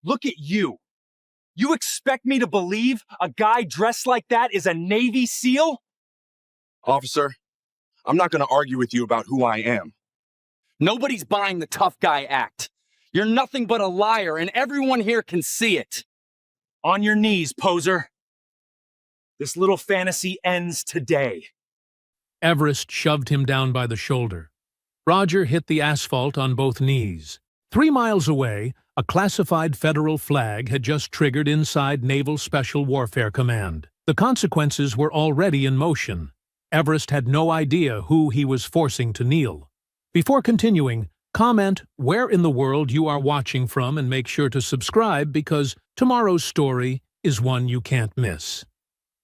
Look at you. You expect me to believe a guy dressed like that is a Navy SEAL? Officer, I'm not going to argue with you about who I am. Nobody's buying the tough guy act. You're nothing but a liar, and everyone here can see it. On your knees, poser. This little fantasy ends today. Everest shoved him down by the shoulder. Roger hit the asphalt on both knees. 3 miles away, a classified federal flag had just triggered inside Naval Special Warfare Command. The consequences were already in motion. Everest had no idea who he was forcing to kneel. Before continuing, comment where in the world you are watching from and make sure to subscribe because tomorrow's story is one you can't miss.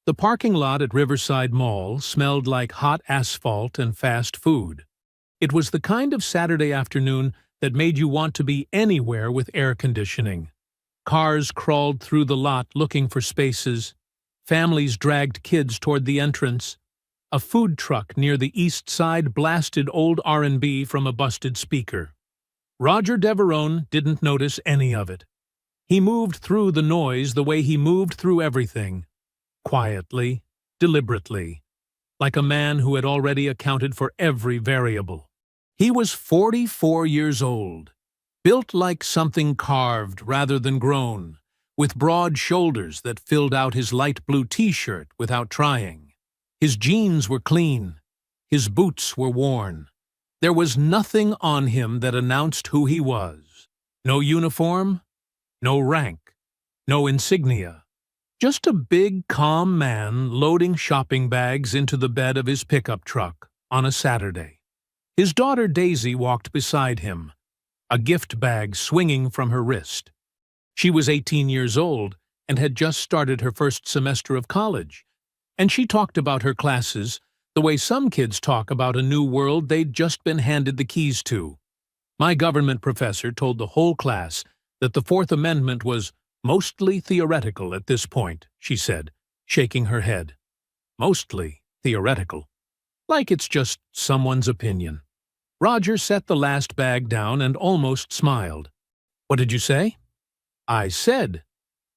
The parking lot at Riverside Mall smelled like hot asphalt and fast food. It was the kind of Saturday afternoon that made you want to be anywhere with air conditioning. Cars crawled through the lot looking for spaces. Families dragged kids toward the entrance. A food truck near the east side blasted old R&B from a busted speaker. Roger Deverone didn't notice any of it. He moved through the noise the way he moved through everything. Quietly, deliberately, like a man who had already accounted for every variable. He was 44 years old, built like something carved rather than grown, with broad shoulders that filled out his light blue t-shirt without trying. His jeans were clean. His boots were worn. There was nothing on him that announced who he was. No uniform, no rank, no insignia. Just a big, calm man loading shopping bags into the bed of his pickup truck on a Saturday. His daughter Daisy walked beside him, a gift bag swinging from her wrist. She was 18 years old and had just started her first semester of college, and she talked about her classes the way some kids talk about a new world they'd just been handed the keys to. My government professor told the whole class that the Fourth Amendment was mostly theoretical at this point, she said, shaking her head. Mostly theoretical. Like it's just someone's opinion. Roger set the last bag down and almost smiled. What did you say? I said,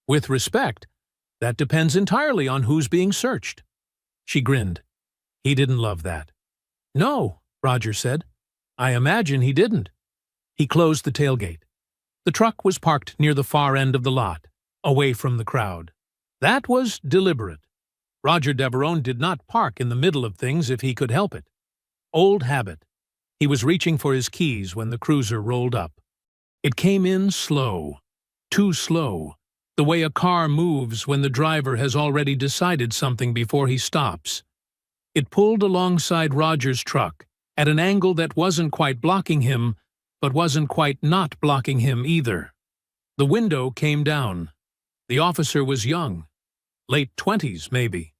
with respect, that depends entirely on who's being searched. She grinned. He didn't love that. No, Roger said. I imagine he didn't. He closed the tailgate. The truck was parked near the far end of the lot, away from the crowd. That was deliberate. Roger Deverone did not park in the middle of things if he could help it. Old habit. He was reaching for his keys when the cruiser rolled up. It came in slow, too slow, the way a car moves when the driver has already decided something before he stops. It pulled alongside Roger's truck, at an angle that wasn't quite blocking him, but wasn't quite not blocking him either. The window came down. The officer was young, late 20s maybe.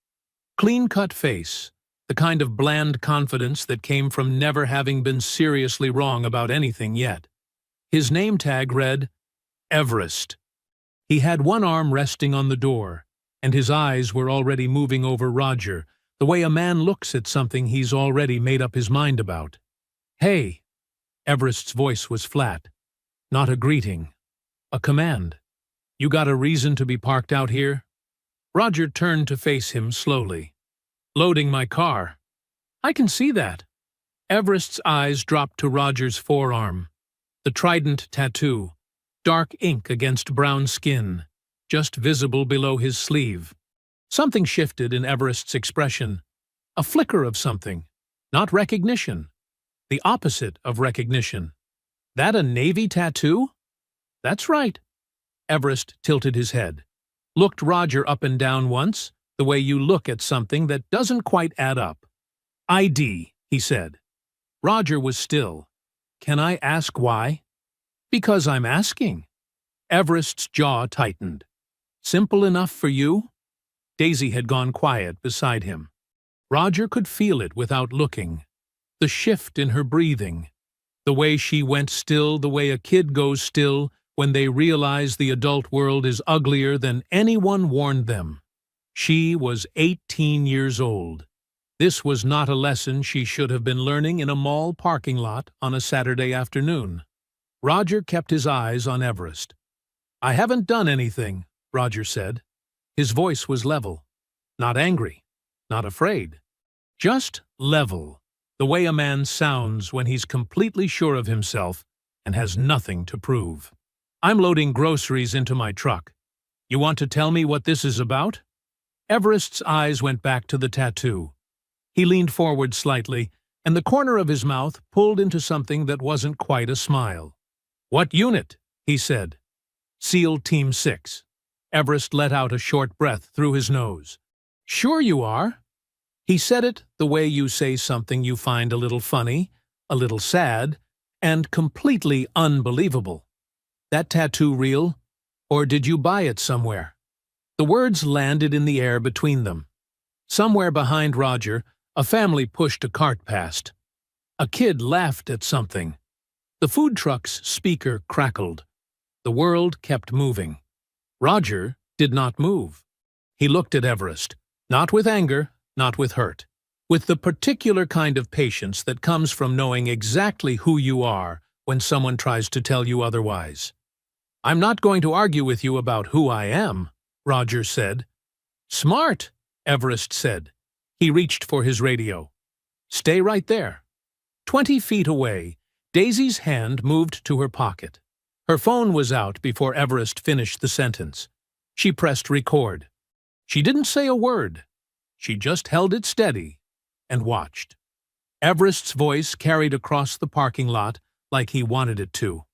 Clean-cut face, the kind of bland confidence that came from never having been seriously wrong about anything yet. His name tag read, Everest. He had one arm resting on the door, and his eyes were already moving over Roger, the way a man looks at something he's already made up his mind about. Hey! Everest's voice was flat. Not a greeting. A command. You got a reason to be parked out here? Roger turned to face him slowly. Loading my car. I can see that. Everest's eyes dropped to Roger's forearm. The trident tattoo. Dark ink against brown skin. Just visible below his sleeve. Something shifted in Everest's expression. A flicker of something. Not recognition. The opposite of recognition. That a Navy tattoo? That's right. Everest tilted his head. Looked Roger up and down once, the way you look at something that doesn't quite add up. ID, he said. Roger was still. Can I ask why? Because I'm asking. Everest's jaw tightened. Simple enough for you? Daisy had gone quiet beside him. Roger could feel it without looking. The shift in her breathing. The way she went still the way a kid goes still when they realize the adult world is uglier than anyone warned them. She was 18 years old. This was not a lesson she should have been learning in a mall parking lot on a Saturday afternoon. Roger kept his eyes on Everest. I haven't done anything, Roger said. His voice was level. Not angry, not afraid. Just level, the way a man sounds when he's completely sure of himself and has nothing to prove. I'm loading groceries into my truck. You want to tell me what this is about? Everest's eyes went back to the tattoo. He leaned forward slightly, and the corner of his mouth pulled into something that wasn't quite a smile. What unit? He said. SEAL Team 6. Everest let out a short breath through his nose. Sure you are. He said it the way you say something you find a little funny, a little sad, and completely unbelievable. That tattoo real? Or did you buy it somewhere? The words landed in the air between them. Somewhere behind Roger, a family pushed a cart past. A kid laughed at something. The food truck's speaker crackled. The world kept moving. Roger did not move. He looked at Everest, not with anger, not with hurt, with the particular kind of patience that comes from knowing exactly who you are when someone tries to tell you otherwise. I'm not going to argue with you about who I am, Roger said. Smart, Everest said. He reached for his radio. Stay right there. 20 feet away, Daisy's hand moved to her pocket. Her phone was out before Everest finished the sentence. She pressed record. She didn't say a word. She just held it steady and watched. Everest's voice carried across the parking lot like he wanted it to.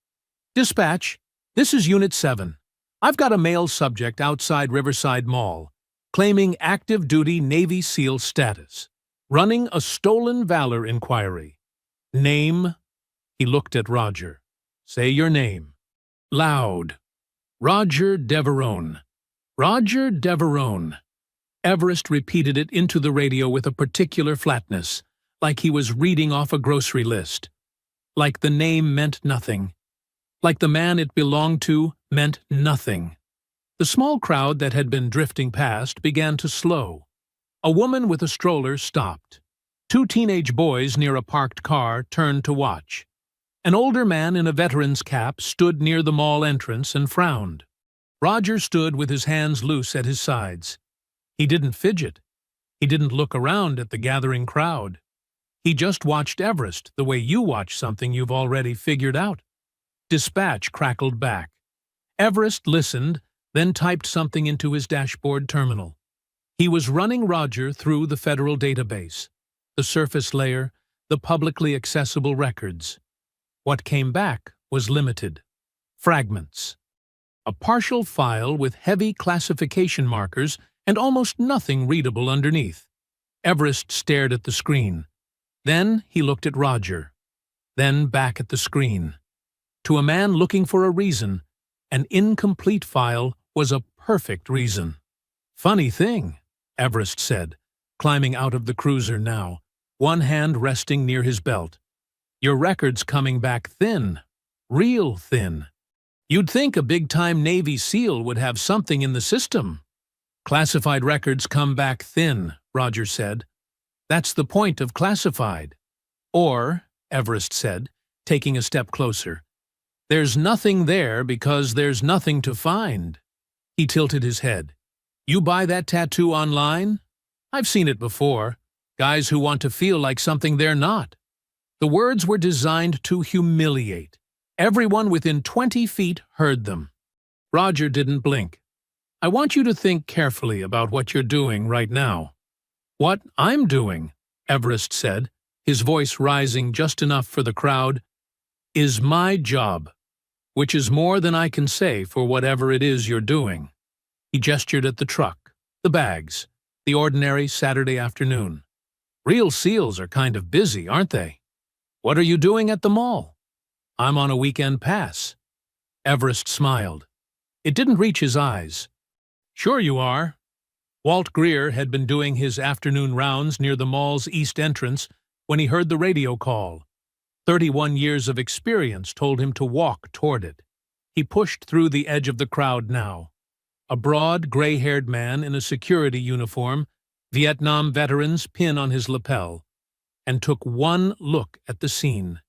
Dispatch, this is Unit 7. I've got a male subject outside Riverside Mall, claiming active duty Navy SEAL status, running a stolen valor inquiry. Name? He looked at Roger. Say your name. Loud. Roger Deverone. Roger Deverone. Everest repeated it into the radio with a particular flatness, like he was reading off a grocery list. Like the name meant nothing. Like the man it belonged to meant nothing. The small crowd that had been drifting past began to slow. A woman with a stroller stopped. 2 teenage boys near a parked car turned to watch. An older man in a veteran's cap stood near the mall entrance and frowned. Roger stood with his hands loose at his sides. He didn't fidget. He didn't look around at the gathering crowd. He just watched Everest the way you watch something you've already figured out. Dispatch crackled back. Everest listened, then typed something into his dashboard terminal. He was running Roger through the federal database, the surface layer, the publicly accessible records. What came back was limited. Fragments. A partial file with heavy classification markers and almost nothing readable underneath. Everest stared at the screen. Then he looked at Roger. Then back at the screen. To a man looking for a reason, an incomplete file was a perfect reason. Funny thing, Everest said, climbing out of the cruiser now, one hand resting near his belt. Your record's coming back thin, real thin. You'd think a big-time Navy SEAL would have something in the system. Classified records come back thin, Roger said. That's the point of classified. Or, Everest said, taking a step closer, there's nothing there because there's nothing to find. He tilted his head. You buy that tattoo online? I've seen it before. Guys who want to feel like something they're not. The words were designed to humiliate. Everyone within 20 feet heard them. Roger didn't blink. I want you to think carefully about what you're doing right now. What I'm doing, Everest said, his voice rising just enough for the crowd, is my job, which is more than I can say for whatever it is you're doing. He gestured at the truck, the bags, the ordinary Saturday afternoon. Real SEALs are kind of busy, aren't they? What are you doing at the mall? I'm on a weekend pass. Everest smiled. It didn't reach his eyes. Sure you are. Walt Greer had been doing his afternoon rounds near the mall's east entrance when he heard the radio call. 31 years of experience told him to walk toward it. He pushed through the edge of the crowd now. A broad, gray-haired man in a security uniform, Vietnam veteran's pin on his lapel, and took one look at the scene.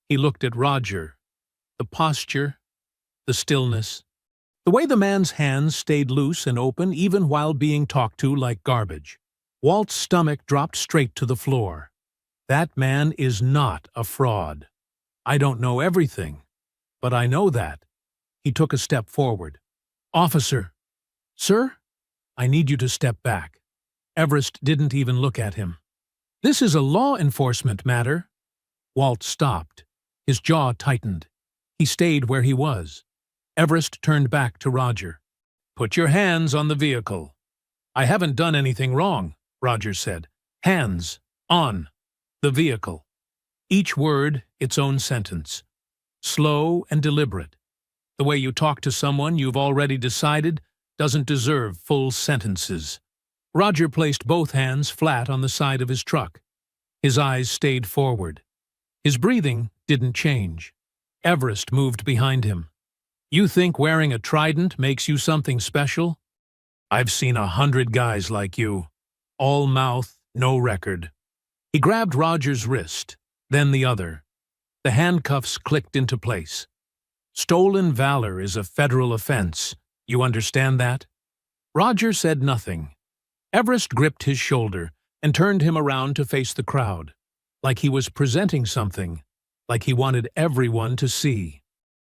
He looked at Roger. The posture, the stillness, The way the man's hands stayed loose and open even while being talked to like garbage. Walt's stomach dropped straight to the floor. That man is not a fraud. I don't know everything, but I know that. He took a step forward. Officer. Sir? I need you to step back. Everest didn't even look at him. This is a law enforcement matter. Walt stopped. His jaw tightened. He stayed where he was. Everest turned back to Roger. Put your hands on the vehicle. I haven't done anything wrong, Roger said. Hands on the vehicle. Each word its own sentence. Slow and deliberate. The way you talk to someone you've already decided doesn't deserve full sentences. Roger placed both hands flat on the side of his truck. His eyes stayed forward. His breathing didn't change. Everest moved behind him. You think wearing a trident makes you something special? I've seen 100 guys like you. All mouth, no record. He grabbed Roger's wrist, then the other. The handcuffs clicked into place. Stolen valor is a federal offense. You understand that? Roger said nothing. Everest gripped his shoulder and turned him around to face the crowd, like he was presenting something, like he wanted everyone to see.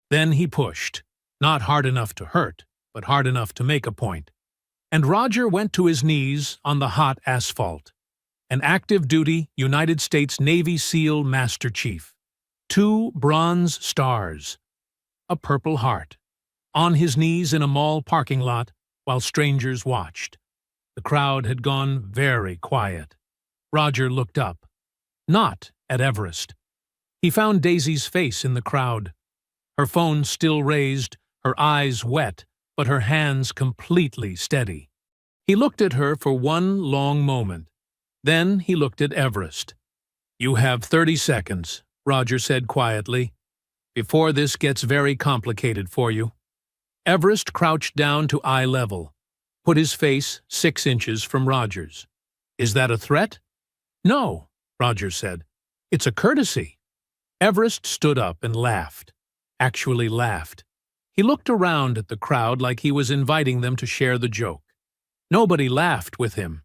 Then he pushed, not hard enough to hurt, but hard enough to make a point. And Roger went to his knees on the hot asphalt. An active-duty United States Navy SEAL Master Chief. 2 bronze stars. A Purple Heart. On his knees in a mall parking lot while strangers watched. The crowd had gone very quiet. Roger looked up. Not at Everest. He found Daisy's face in the crowd. Her phone still raised, her eyes wet, but her hands completely steady. He looked at her for one long moment. Then he looked at Everest. You have 30 seconds, Roger said quietly, before this gets very complicated for you. Everest crouched down to eye level, put his face 6 inches from Roger's. Is that a threat? No, Roger said. It's a courtesy. Everest stood up and laughed. Actually laughed. He looked around at the crowd like he was inviting them to share the joke. Nobody laughed with him.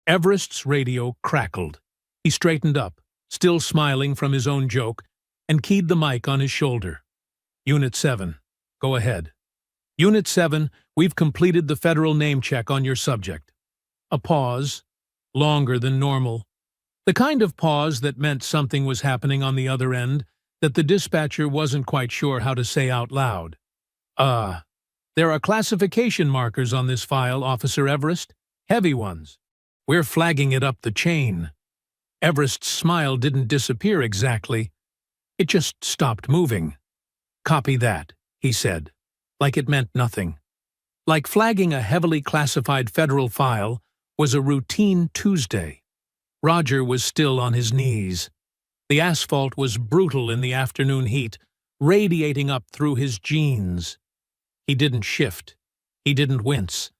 Everest's radio crackled. He straightened up, still smiling from his own joke, and keyed the mic on his shoulder. Unit 7, go ahead. Unit 7, we've completed the federal name check on your subject. A pause, longer than normal. The kind of pause that meant something was happening on the other end that the dispatcher wasn't quite sure how to say out loud. There are classification markers on this file, Officer Everest. Heavy ones. We're flagging it up the chain. Everest's smile didn't disappear exactly. It just stopped moving. Copy that, he said, like it meant nothing. Like flagging a heavily classified federal file was a routine Tuesday. Roger was still on his knees. The asphalt was brutal in the afternoon heat, radiating up through his jeans. He didn't shift. He didn't wince.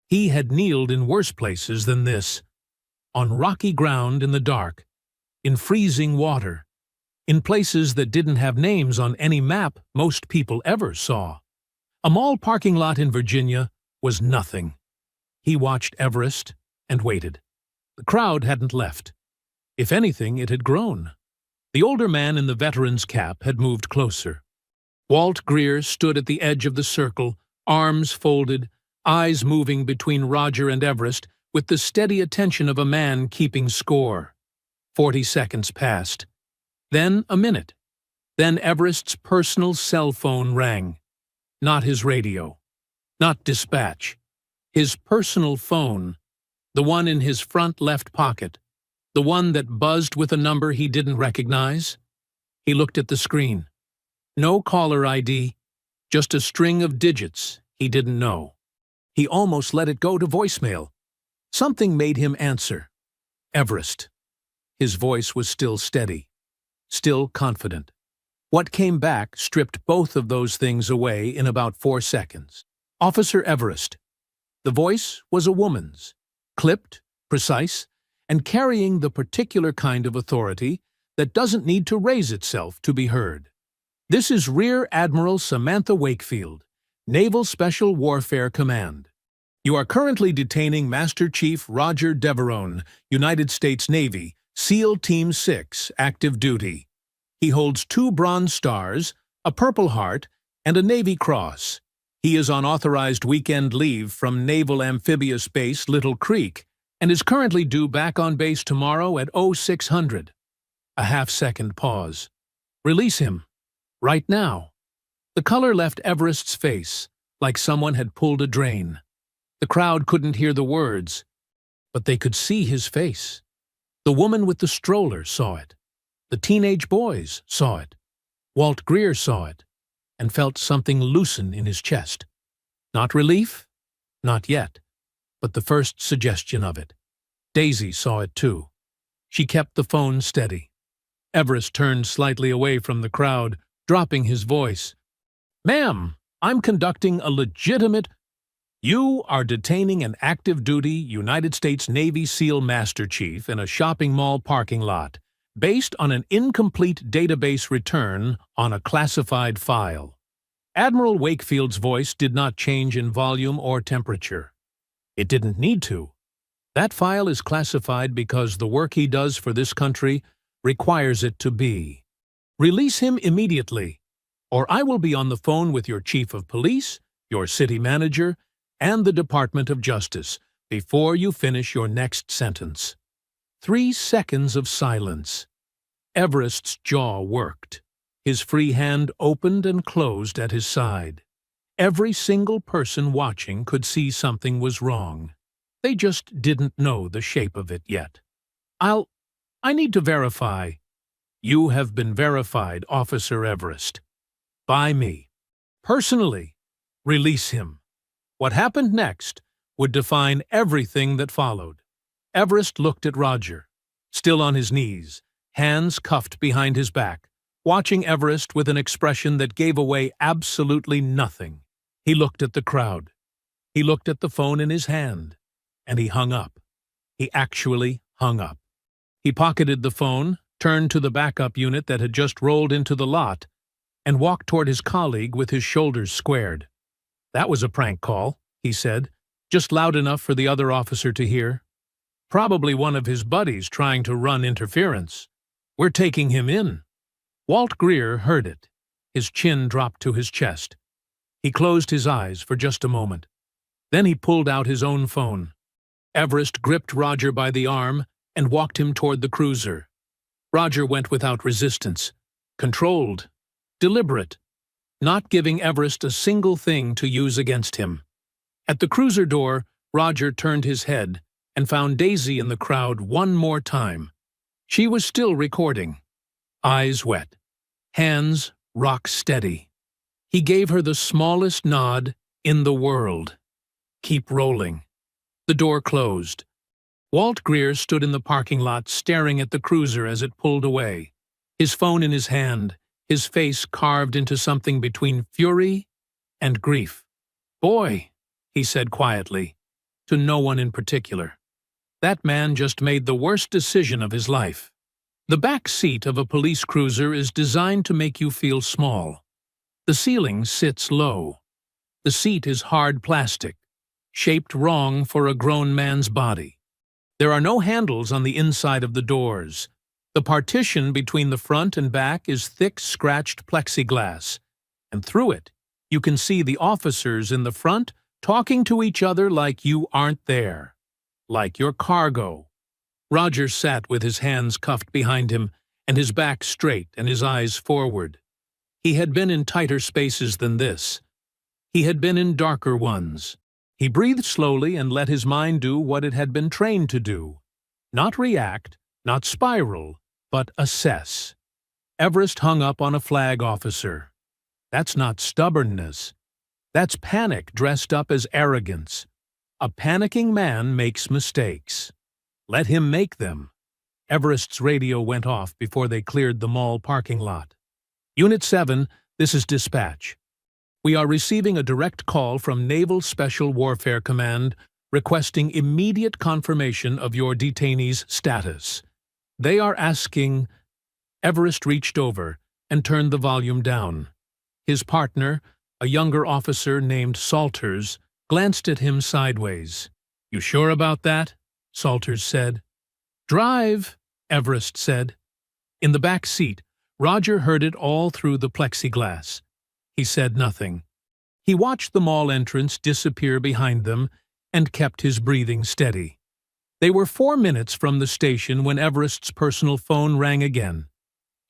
He had kneeled in worse places than this. On rocky ground in the dark. In freezing water. In places that didn't have names on any map most people ever saw. A mall parking lot in Virginia was nothing. He watched Everest and waited. The crowd hadn't left. If anything, it had grown. The older man in the veteran's cap had moved closer. Walt Greer stood at the edge of the circle, arms folded, eyes moving between Roger and Everest with the steady attention of a man keeping score. 40 seconds passed. Then a minute. Then Everest's personal cell phone rang. Not his radio. Not dispatch. His personal phone. The one in his front left pocket. The one that buzzed with a number he didn't recognize. He looked at the screen. No caller ID, just a string of digits he didn't know. He almost let it go to voicemail. Something made him answer. Everest. His voice was still steady, still confident. What came back stripped both of those things away in about 4 seconds. Officer Everest. The voice was a woman's, clipped, precise, and carrying the particular kind of authority that doesn't need to raise itself to be heard. This is Rear Admiral Samantha Wakefield. Naval Special Warfare Command. You are currently detaining Master Chief Roger Deverone, United States Navy, SEAL Team 6, active duty. He holds 2 Bronze Stars, a Purple Heart, and a Navy Cross. He is on authorized weekend leave from Naval Amphibious Base Little Creek and is currently due back on base tomorrow at 0600. A half-second pause. Release him. Right now. The color left Everest's face, like someone had pulled a drain. The crowd couldn't hear the words, but they could see his face. The woman with the stroller saw it. The teenage boys saw it. Walt Greer saw it, and felt something loosen in his chest. Not relief? Not yet, but the first suggestion of it. Daisy saw it too. She kept the phone steady. Everest turned slightly away from the crowd, dropping his voice. "Ma'am, I'm conducting a legitimate—" "You are detaining an active-duty United States Navy SEAL Master Chief in a shopping mall parking lot, based on an incomplete database return on a classified file." Admiral Wakefield's voice did not change in volume or temperature. It didn't need to. That file is classified because the work he does for this country requires it to be. Release him immediately, or I will be on the phone with your chief of police, your city manager, and the Department of Justice before you finish your next sentence. 3 seconds of silence. Everest's jaw worked. His free hand opened and closed at his side. Every single person watching could see something was wrong. They just didn't know the shape of it yet. I need to verify. You have been verified, Officer Everest. By me. Personally. Release him. What happened next would define everything that followed. Everest looked at Roger, still on his knees, hands cuffed behind his back, watching Everest with an expression that gave away absolutely nothing. He looked at the crowd. He looked at the phone in his hand, and he hung up. He actually hung up. He pocketed the phone, turned to the backup unit that had just rolled into the lot, and walked toward his colleague with his shoulders squared. "That was a prank call," he said, just loud enough for the other officer to hear. "Probably one of his buddies trying to run interference. We're taking him in." Walt Greer heard it. His chin dropped to his chest. He closed his eyes for just a moment. Then he pulled out his own phone. Everest gripped Roger by the arm and walked him toward the cruiser. Roger went without resistance, controlled, deliberate, not giving Everest a single thing to use against him. At the cruiser door, Roger turned his head and found Daisy in the crowd one more time. She was still recording. Eyes wet, hands rock steady. He gave her the smallest nod in the world. Keep rolling. The door closed. Walt Greer stood in the parking lot staring at the cruiser as it pulled away, his phone in his hand, his face carved into something between fury and grief. "Boy," he said quietly, to no one in particular, "that man just made the worst decision of his life." The back seat of a police cruiser is designed to make you feel small. The ceiling sits low. The seat is hard plastic, shaped wrong for a grown man's body. There are no handles on the inside of the doors. The partition between the front and back is thick, scratched plexiglass, and through it, you can see the officers in the front talking to each other like you aren't there, like you're cargo. Roger sat with his hands cuffed behind him and his back straight and his eyes forward. He had been in tighter spaces than this. He had been in darker ones. He breathed slowly and let his mind do what it had been trained to do. Not react, not spiral, but assess. Everest hung up on a flag officer. That's not stubbornness. That's panic dressed up as arrogance. A panicking man makes mistakes. Let him make them. Everest's radio went off before they cleared the mall parking lot. Unit 7, this is dispatch. We are receiving a direct call from Naval Special Warfare Command requesting immediate confirmation of your detainee's status. They are asking... Everest reached over and turned the volume down. His partner, a younger officer named Salters, glanced at him sideways. "You sure about that?" Salters said. "Drive," Everest said. In the back seat, Roger heard it all through the plexiglass. He said nothing. He watched the mall entrance disappear behind them and kept his breathing steady. They were 4 minutes from the station when Everest's personal phone rang again.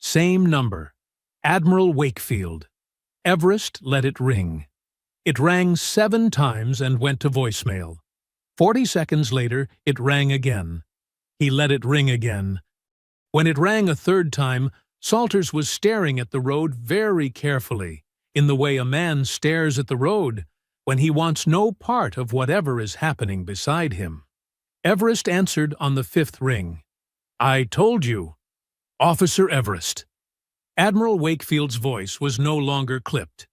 Same number. Admiral Wakefield. Everest let it ring. It rang 7 times and went to voicemail. 40 seconds later, it rang again. He let it ring again. When it rang a 3rd time, Salters was staring at the road very carefully, in the way a man stares at the road when he wants no part of whatever is happening beside him. Everest answered on the 5th ring. "I told you. Officer Everest." Admiral Wakefield's voice was no longer clipped.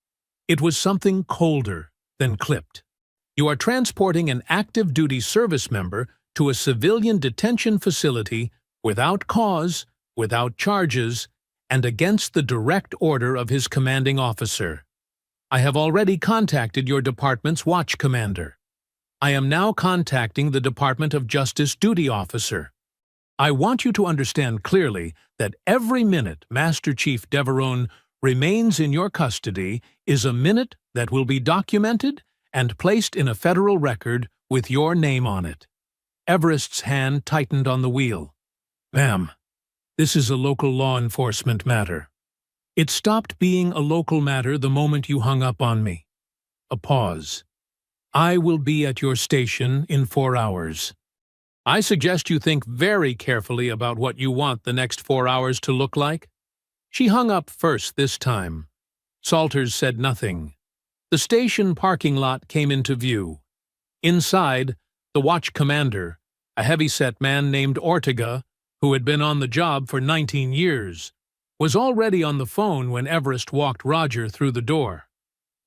It was something colder than clipped. "You are transporting an active duty service member to a civilian detention facility without cause, without charges, and against the direct order of his commanding officer. I have already contacted your department's watch commander. I am now contacting the Department of Justice duty officer. I want you to understand clearly that every minute Master Chief Devereaux remains in your custody is a minute that will be documented and placed in a federal record with your name on it." Everest's hand tightened on the wheel. "Ma'am, this is a local law enforcement matter." "It stopped being a local matter the moment you hung up on me." A pause. "I will be at your station in 4 hours. I suggest you think very carefully about what you want the next 4 hours to look like." She hung up first this time. Salters said nothing. The station parking lot came into view. Inside, the watch commander, a heavy-set man named Ortega, who had been on the job for 19 years, was already on the phone when Everest walked Roger through the door.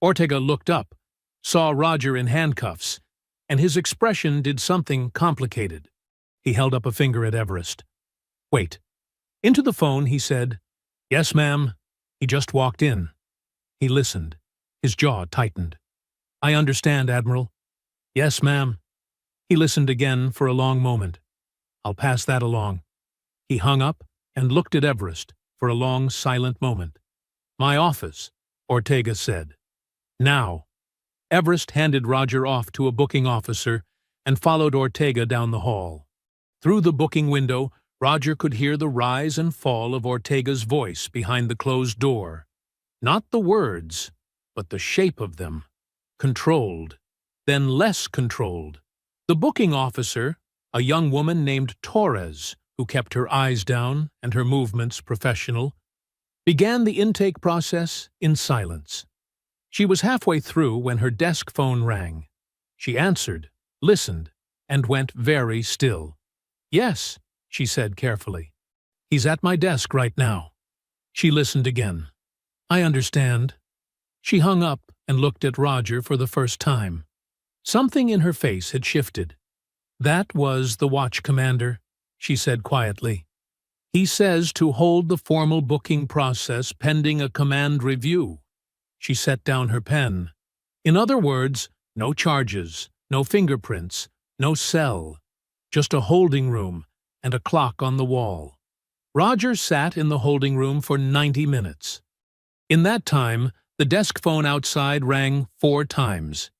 Ortega looked up, saw Roger in handcuffs, and his expression did something complicated. He held up a finger at Everest. "Wait." Into the phone he said, "Yes, ma'am." He just walked in. He listened. His jaw tightened. "I understand, Admiral." "Yes, ma'am." He listened again for a long moment. "I'll pass that along." He hung up and looked at Everest for a long, silent moment. "My office," Ortega said. "Now." Everest handed Roger off to a booking officer and followed Ortega down the hall. Through the booking window, Roger could hear the rise and fall of Ortega's voice behind the closed door. Not the words, but the shape of them. Controlled, then less controlled. The booking officer, a young woman named Torres, who kept her eyes down and her movements professional, began the intake process in silence. She was halfway through when her desk phone rang. She answered, listened, and went very still. "Yes," she said carefully. "He's at my desk right now." She listened again. "I understand." She hung up and looked at Roger for the first time. Something in her face had shifted. "That was the watch commander," she said quietly. "He says to hold the formal booking process pending a command review." She set down her pen. "In other words, no charges, no fingerprints, no cell, just a holding room and a clock on the wall." Roger sat in the holding room for 90 minutes. In that time, the desk phone outside rang 4 times.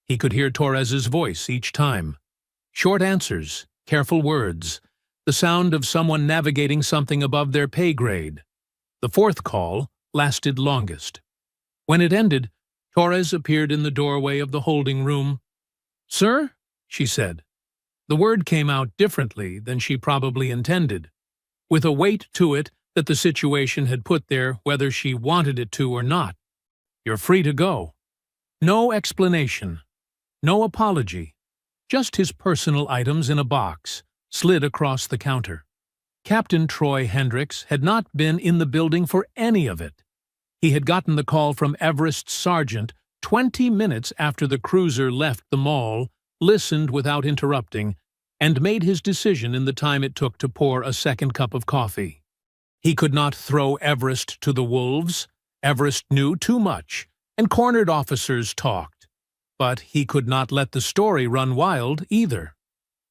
He could hear Torres's voice each time. Short answers, careful words, the sound of someone navigating something above their pay grade. The 4th call lasted longest. When it ended, Torres appeared in the doorway of the holding room. "Sir?" she said. The word came out differently than she probably intended, with a weight to it that the situation had put there whether she wanted it to or not. "You're free to go." No explanation, no apology, just his personal items in a box, slid across the counter. Captain Troy Hendricks had not been in the building for any of it. He had gotten the call from Everest's sergeant 20 minutes after the cruiser left the mall, listened without interrupting, and made his decision in the time it took to pour a second cup of coffee. He could not throw Everest to the wolves. Everest knew too much, and cornered officers talked. But he could not let the story run wild either.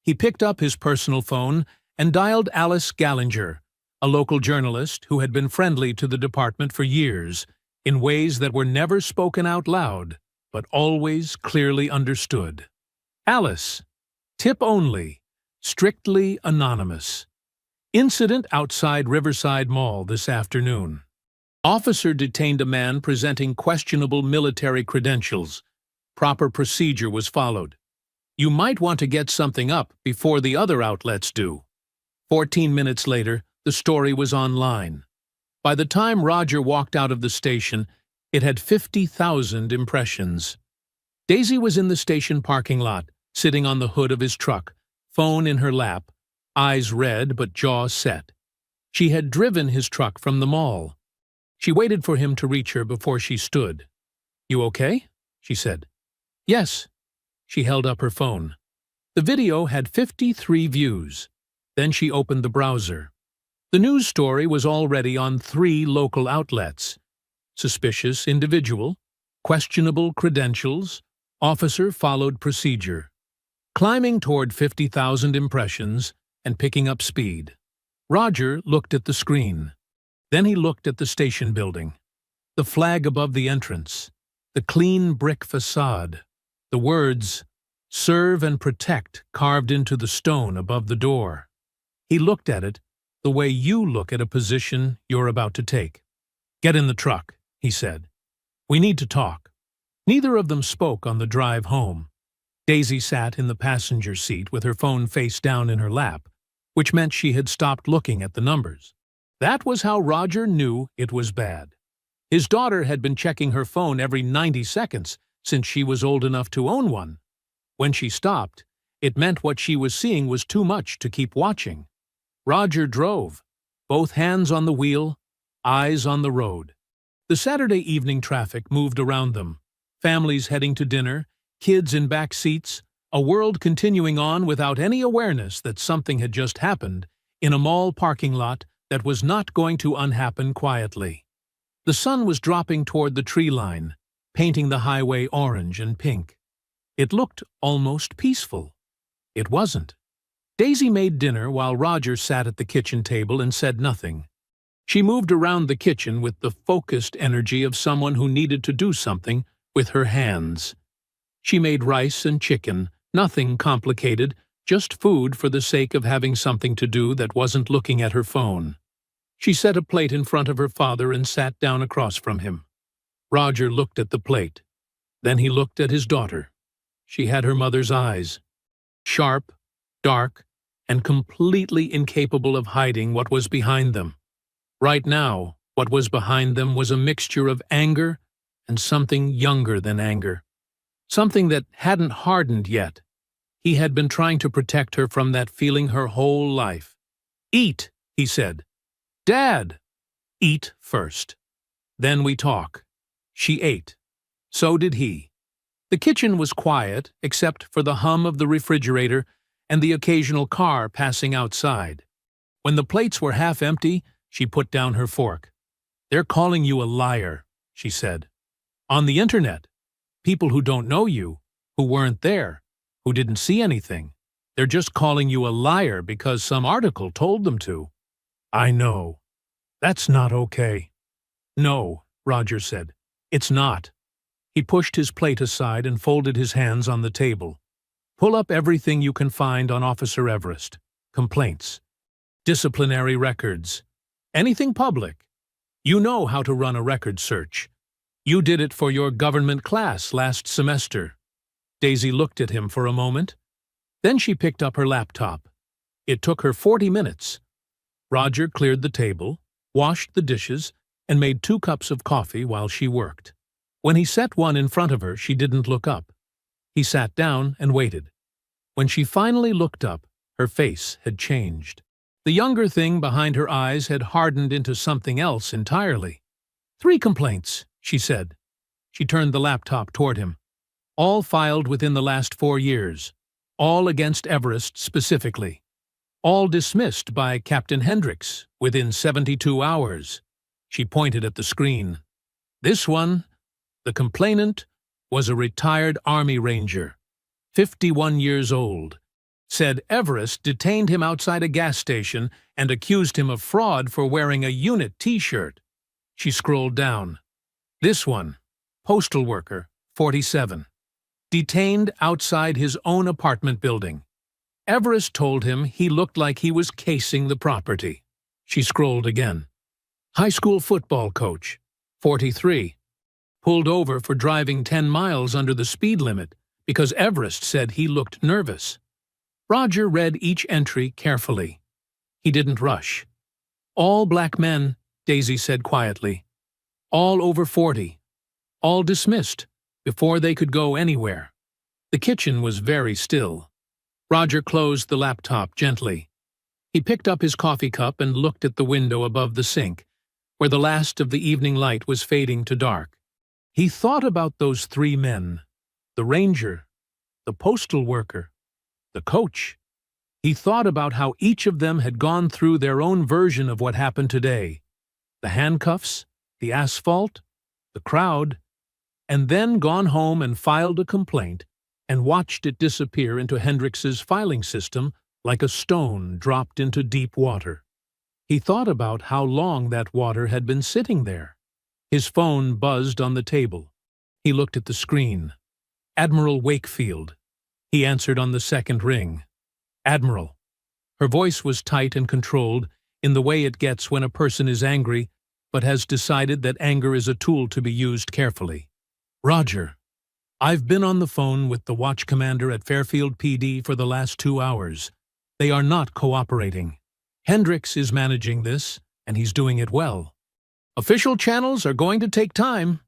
He picked up his personal phone and dialed Alice Gallinger, a local journalist who had been friendly to the department for years, in ways that were never spoken out loud, but always clearly understood. Alice. Tip only. Strictly anonymous. Incident outside Riverside Mall this afternoon. Officer detained a man presenting questionable military credentials. Proper procedure was followed. You might want to get something up before the other outlets do. 14 minutes later, the story was online. By the time Roger walked out of the station, it had 50,000 impressions. Daisy was in the station parking lot, sitting on the hood of his truck, phone in her lap, eyes red but jaw set. She had driven his truck from the mall. She waited for him to reach her before she stood. "You okay?" she said. "Yes." She held up her phone. The video had 53 views. Then she opened the browser. The news story was already on 3 local outlets. Suspicious individual, questionable credentials, officer followed procedure. Climbing toward 50,000 impressions and picking up speed. Roger looked at the screen. Then he looked at the station building. The flag above the entrance. The clean brick facade. The words, "Serve and Protect," carved into the stone above the door. He looked at it the way you look at a position you're about to take. "Get in the truck," he said. "We need to talk." Neither of them spoke on the drive home. Daisy sat in the passenger seat with her phone face down in her lap, which meant she had stopped looking at the numbers. That was how Roger knew it was bad. His daughter had been checking her phone every 90 seconds since she was old enough to own one. When she stopped, it meant what she was seeing was too much to keep watching. Roger drove, both hands on the wheel, eyes on the road. The Saturday evening traffic moved around them, families heading to dinner, kids in back seats, a world continuing on without any awareness that something had just happened in a mall parking lot that was not going to unhappen quietly. The sun was dropping toward the tree line, painting the highway orange and pink. It looked almost peaceful. It wasn't. Daisy made dinner while Roger sat at the kitchen table and said nothing. She moved around the kitchen with the focused energy of someone who needed to do something with her hands. She made rice and chicken, nothing complicated, just food for the sake of having something to do that wasn't looking at her phone. She set a plate in front of her father and sat down across from him. Roger looked at the plate. Then he looked at his daughter. She had her mother's eyes. Sharp, dark, and completely incapable of hiding what was behind them. Right now, what was behind them was a mixture of anger and something younger than anger. Something that hadn't hardened yet. He had been trying to protect her from that feeling her whole life. "Eat," he said. "Dad!" "Eat first. Then we talk." She ate. So did he. The kitchen was quiet, except for the hum of the refrigerator and the occasional car passing outside. When the plates were half empty, she put down her fork. "They're calling you a liar," she said. "On the internet. People who don't know you, who weren't there, who didn't see anything. They're just calling you a liar because some article told them to." "I know. That's not okay." "No," Roger said. "It's not." He pushed his plate aside and folded his hands on the table. "Pull up everything you can find on Officer Everest. Complaints. Disciplinary records. Anything public. You know how to run a record search. You did it for your government class last semester." Daisy looked at him for a moment. Then she picked up her laptop. It took her 40 minutes. Roger cleared the table, washed the dishes, and made 2 cups of coffee while she worked. When he set one in front of her, she didn't look up. He sat down and waited. When she finally looked up, her face had changed. The younger thing behind her eyes had hardened into something else entirely. "3 complaints," she said. She turned the laptop toward him. "All filed within the last 4 years. All against Everest specifically. All dismissed by Captain Hendricks within 72 hours. She pointed at the screen. "This one, The complainant was a retired Army Ranger, 51 years old. Said Everest detained him outside a gas station and accused him of fraud for wearing a unit T-shirt. She scrolled down. This one, postal worker, 47. Detained outside his own apartment building. Everest told him he looked like he was casing the property. She scrolled again. High school football coach, 43. Pulled over for driving 10 miles under the speed limit because Everest said he looked nervous. Roger read each entry carefully. He didn't rush. All black men, Daisy said quietly. All over 40. All dismissed before they could go anywhere. The kitchen was very still. Roger closed the laptop gently. He picked up his coffee cup and looked at the window above the sink, where the last of the evening light was fading to dark. He thought about those three men, the ranger, the postal worker, the coach. He thought about how each of them had gone through their own version of what happened today. The handcuffs, the asphalt, the crowd, and then gone home and filed a complaint and watched it disappear into Hendrix's filing system like a stone dropped into deep water. He thought about how long that water had been sitting there. His phone buzzed on the table. He looked at the screen. Admiral Wakefield. He answered on the second ring. Admiral. Her voice was tight and controlled in the way it gets when a person is angry but has decided that anger is a tool to be used carefully. Roger. I've been on the phone with the watch commander at Fairfield PD for the last 2 hours. They are not cooperating. Hendrix is managing this, and he's doing it well. Official channels are going to take time.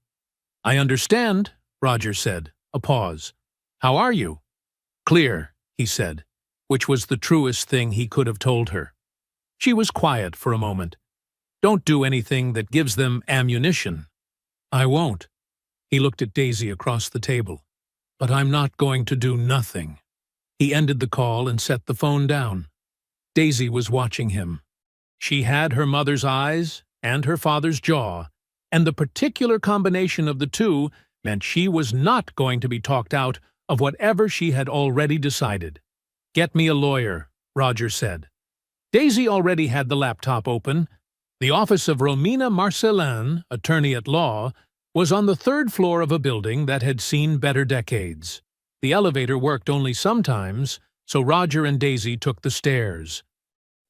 I understand, Roger said. A pause. How are you? Clear, he said, which was the truest thing he could have told her. She was quiet for a moment. Don't do anything that gives them ammunition. I won't. He looked at Daisy across the table. But I'm not going to do nothing. He ended the call and set the phone down. Daisy was watching him. She had her mother's eyes and her father's jaw, and the particular combination of the two meant she was not going to be talked out of whatever she had already decided. Get me a lawyer, Roger said. Daisy already had the laptop open. The office of Romina Marcelin, attorney at law, was on the 3rd floor of a building that had seen better decades. The elevator worked only sometimes, so Roger and Daisy took the stairs.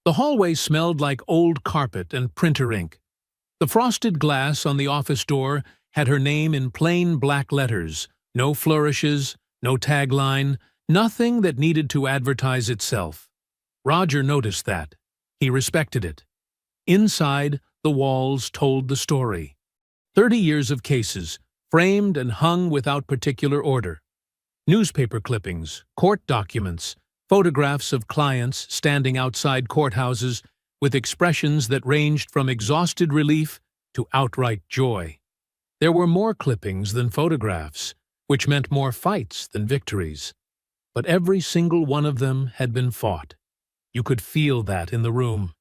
The hallway smelled like old carpet and printer ink. The frosted glass on the office door had her name in plain black letters, no flourishes, no tagline, nothing that needed to advertise itself. Roger noticed that. He respected it. Inside, the walls told the story. 30 years of cases, framed and hung without particular order. Newspaper clippings, court documents, photographs of clients standing outside courthouses with expressions that ranged from exhausted relief to outright joy. There were more clippings than photographs, which meant more fights than victories. But every single one of them had been fought. You could feel that in the room.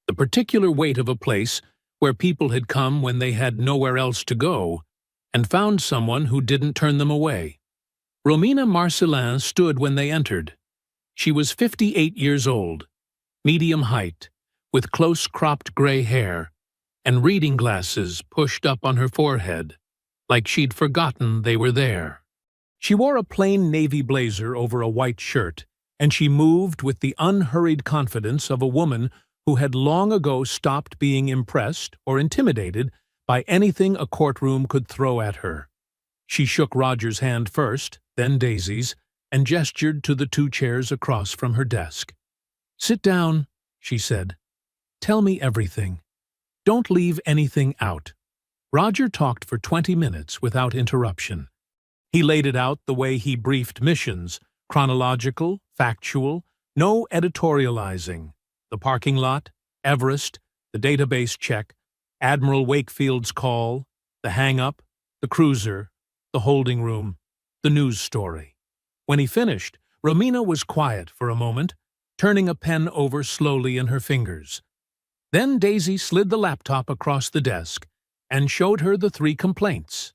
The particular weight of a place where people had come when they had nowhere else to go, and found someone who didn't turn them away. Romina Marcelin stood when they entered. She was 58 years old, medium height, with close-cropped gray hair, and reading glasses pushed up on her forehead, like she'd forgotten they were there. She wore a plain navy blazer over a white shirt, and she moved with the unhurried confidence of a woman who had long ago stopped being impressed or intimidated by anything a courtroom could throw at her. She shook Roger's hand first, then Daisy's, and gestured to the 2 chairs across from her desk. "Sit down," she said. "Tell me everything. Don't leave anything out." Roger talked for 20 minutes without interruption. He laid it out the way he briefed missions, chronological, factual, no editorializing. The parking lot, Everest, the database check, Admiral Wakefield's call, the hang-up, the cruiser, the holding room, the news story. When he finished, Romina was quiet for a moment, turning a pen over slowly in her fingers. Then Daisy slid the laptop across the desk and showed her the 3 complaints.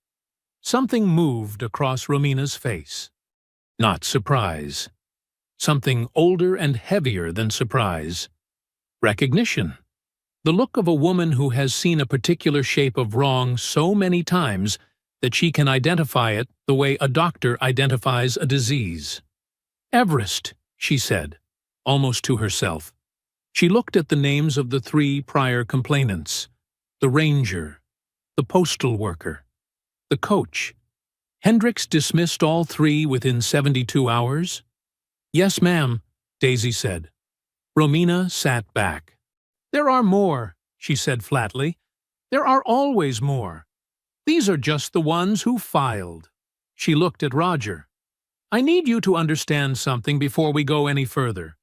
Something moved across Romina's face. Not surprise. Something older and heavier than surprise. Recognition. The look of a woman who has seen a particular shape of wrong so many times that she can identify it the way a doctor identifies a disease. Everest, she said, almost to herself. She looked at the names of the 3 prior complainants: the ranger, the postal worker, the coach. Hendricks dismissed all 3 within 72 hours? Yes, ma'am, Daisy said. Romina sat back. There are more, she said flatly. There are always more. These are just the ones who filed. She looked at Roger. I need you to understand something before we go any further.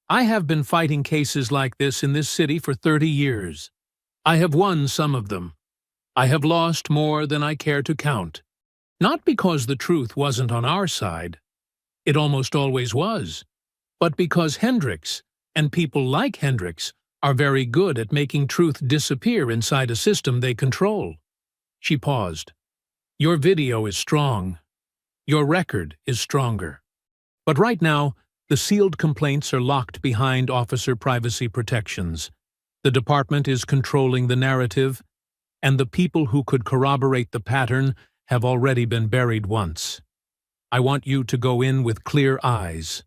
I have been fighting cases like this in this city for 30 years. I have won some of them. I have lost more than I care to count. Not because the truth wasn't on our side. It almost always was. But because Hendricks, and people like Hendricks, are very good at making truth disappear inside a system they control. She paused. Your video is strong. Your record is stronger. But right now, the sealed complaints are locked behind officer privacy protections. The department is controlling the narrative, and the people who could corroborate the pattern have already been buried once. I want you to go in with clear eyes.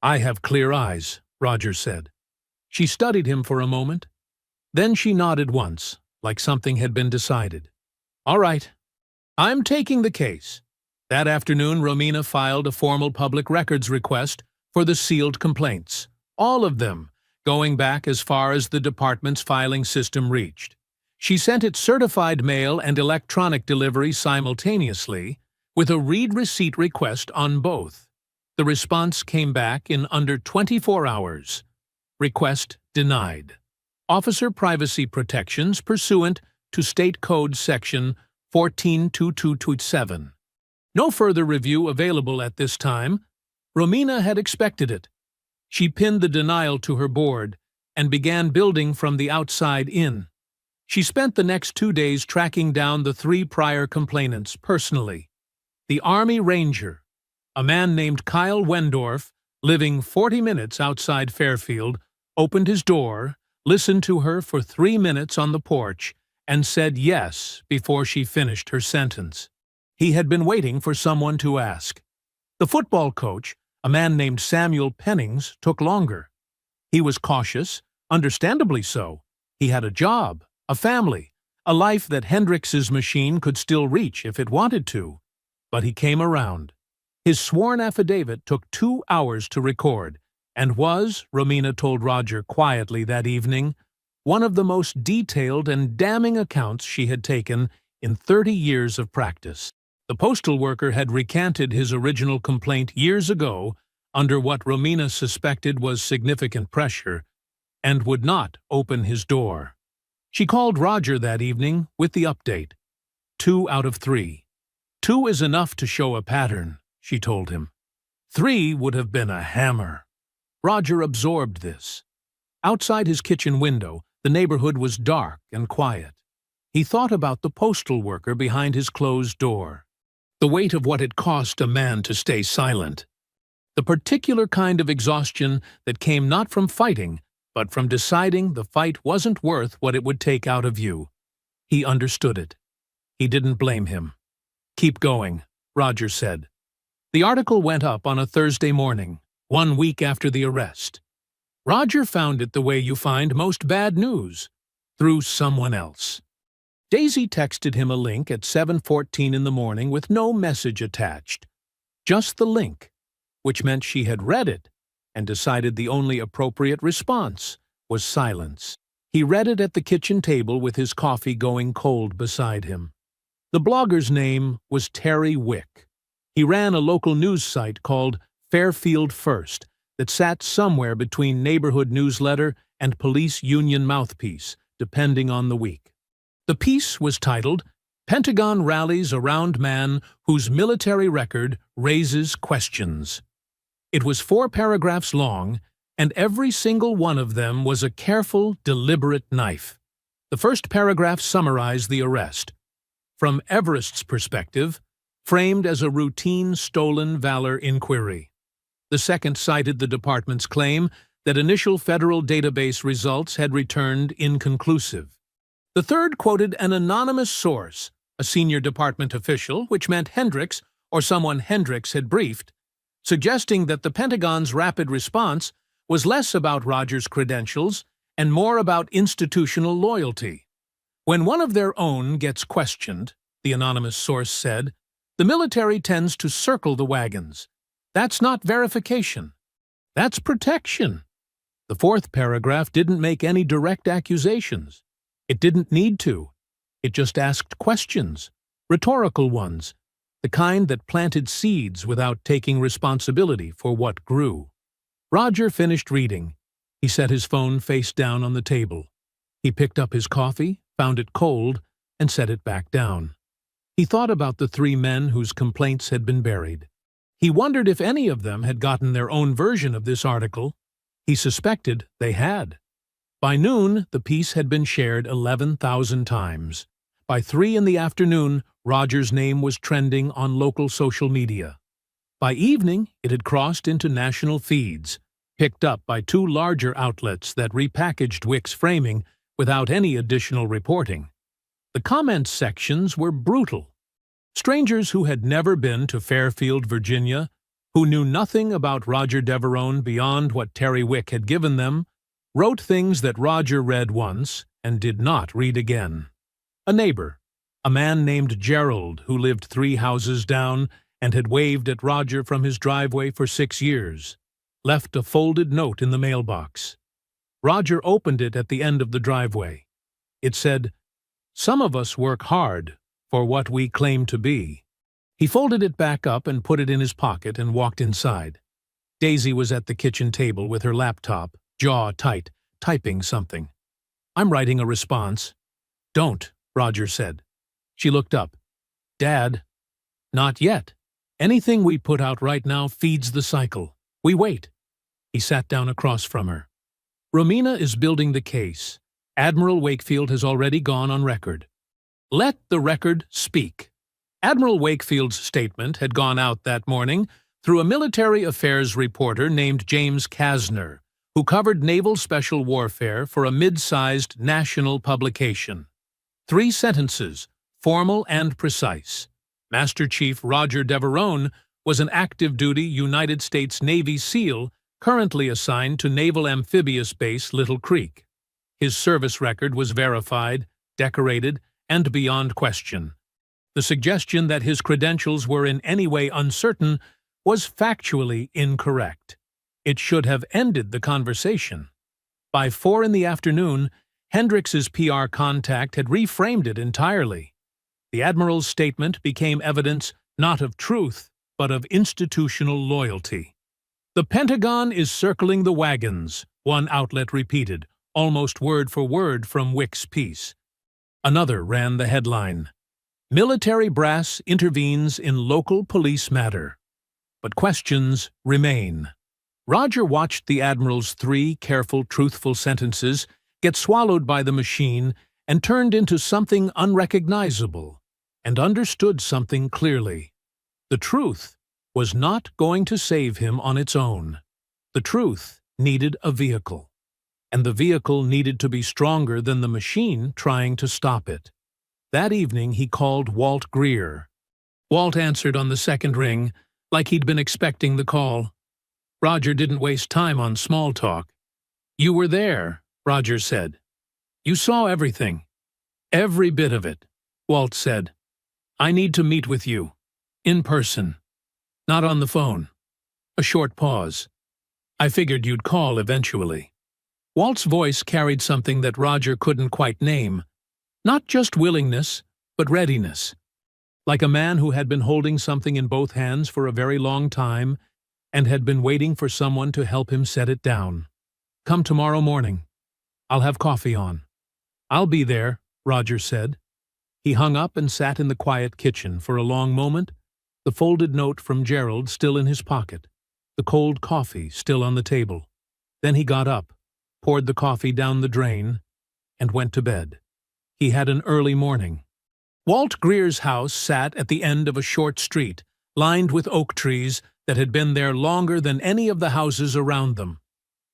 I have clear eyes, Roger said. She studied him for a moment. Then she nodded once, like something had been decided. All right. I'm taking the case. That afternoon, Romina filed a formal public records request for the sealed complaints, all of them, going back as far as the department's filing system reached. She sent it certified mail and electronic delivery simultaneously, with a read receipt request on both. The response came back in under 24 hours. Request denied. Officer privacy protections pursuant to State Code Section 142227. No further review available at this time. Romina had expected it. She pinned the denial to her board and began building from the outside in. She spent the next 2 days tracking down the 3 prior complainants personally. The Army Ranger, a man named Kyle Wendorf, living 40 minutes outside Fairfield, opened his door, listened to her for 3 minutes on the porch, and said yes before she finished her sentence. He had been waiting for someone to ask. The football coach, a man named Samuel Pennings, took longer. He was cautious, understandably so. He had a job, a family, a life that Hendricks's machine could still reach if it wanted to. But he came around. His sworn affidavit took 2 hours to record, and was, Romina told Roger quietly that evening, one of the most detailed and damning accounts she had taken in 30 years of practice. The postal worker had recanted his original complaint years ago under what Romina suspected was significant pressure, and would not open his door. She called Roger that evening with the update. 2 out of 3. 2 is enough to show a pattern, she told him. 3 would have been a hammer. Roger absorbed this. Outside his kitchen window, the neighborhood was dark and quiet. He thought about the postal worker behind his closed door. The weight of what it cost a man to stay silent. The particular kind of exhaustion that came not from fighting, but from deciding the fight wasn't worth what it would take out of you. He understood it. He didn't blame him. Keep going, Roger said. The article went up on a Thursday morning, 1 week after the arrest. Roger found it the way you find most bad news, through someone else. Daisy texted him a link at 7:14 in the morning with no message attached. Just the link, which meant she had read it and decided the only appropriate response was silence. He read it at the kitchen table with his coffee going cold beside him. The blogger's name was Terry Wick. He ran a local news site called Fairfield First that sat somewhere between neighborhood newsletter and police union mouthpiece, depending on the week. The piece was titled, Pentagon Rallies Around Man Whose Military Record Raises Questions. It was 4 paragraphs long, and every single one of them was a careful, deliberate knife. The first paragraph summarized the arrest. from Everest's perspective, framed as a routine stolen valor inquiry. The second cited the department's claim that initial federal database results had returned inconclusive. The third quoted an anonymous source, a senior department official, which meant Hendricks or someone Hendricks had briefed, suggesting that the Pentagon's rapid response was less about Rogers' credentials and more about institutional loyalty. When one of their own gets questioned, the anonymous source said, the military tends to circle the wagons. That's not verification. That's protection. The fourth paragraph didn't make any direct accusations. It didn't need to. It just asked questions, rhetorical ones, the kind that planted seeds without taking responsibility for what grew. Roger finished reading. He set his phone face down on the table. He picked up his coffee, found it cold, and set it back down. He thought about the three men whose complaints had been buried. He wondered if any of them had gotten their own version of this article. He suspected they had. By noon, the piece had been shared 11,000 times. By 3 in the afternoon, Roger's name was trending on local social media. By evening, it had crossed into national feeds, picked up by 2 larger outlets that repackaged Wick's framing without any additional reporting. The comment sections were brutal. Strangers who had never been to Fairfield, Virginia, who knew nothing about Roger Deverone beyond what Terry Wick had given them, wrote things that Roger read once and did not read again. A neighbor, a man named Gerald who lived 3 houses down and had waved at Roger from his driveway for 6 years, left a folded note in the mailbox. Roger opened it at the end of the driveway. It said, "Some of us work hard for what we claim to be." He folded it back up and put it in his pocket and walked inside. Daisy was at the kitchen table with her laptop, jaw tight, typing something. "I'm writing a response." "Don't," Roger said. She looked up. "Dad." "Not yet. Anything we put out right now feeds the cycle. We wait." He sat down across from her. "Romina is building the case. Admiral Wakefield has already gone on record. Let the record speak." Admiral Wakefield's statement had gone out that morning through a military affairs reporter named James Kasner, who covered naval special warfare for a mid-sized national publication. 3 sentences, formal and precise. Master Chief Roger Deverone was an active-duty United States Navy SEAL currently assigned to Naval Amphibious Base Little Creek. His service record was verified, decorated, and beyond question. The suggestion that his credentials were in any way uncertain was factually incorrect. It should have ended the conversation. By 4 in the afternoon, Hendricks's PR contact had reframed it entirely. The Admiral's statement became evidence not of truth, but of institutional loyalty. "The Pentagon is circling the wagons," one outlet repeated, almost word for word from Wick's piece. Another ran the headline, "Military brass intervenes in local police matter." But questions remain. Roger watched the Admiral's 3 careful, truthful sentences get swallowed by the machine and turned into something unrecognizable, and understood something clearly. The truth was not going to save him on its own. The truth needed a vehicle, and the vehicle needed to be stronger than the machine trying to stop it. That evening he called Walt Greer. Walt answered on the second ring, like he'd been expecting the call. Roger didn't waste time on small talk. "You were there," Roger said. "You saw everything." "Every bit of it," Walt said. "I need to meet with you. In person. Not on the phone." A short pause. "I figured you'd call eventually." Walt's voice carried something that Roger couldn't quite name. Not just willingness, but readiness. Like a man who had been holding something in both hands for a very long time and had been waiting for someone to help him set it down. "Come tomorrow morning. I'll have coffee on." "I'll be there," Roger said. He hung up and sat in the quiet kitchen for a long moment, the folded note from Gerald still in his pocket, the cold coffee still on the table. Then he got up, poured the coffee down the drain, and went to bed. He had an early morning. Walt Greer's house sat at the end of a short street, lined with oak trees that had been there longer than any of the houses around them.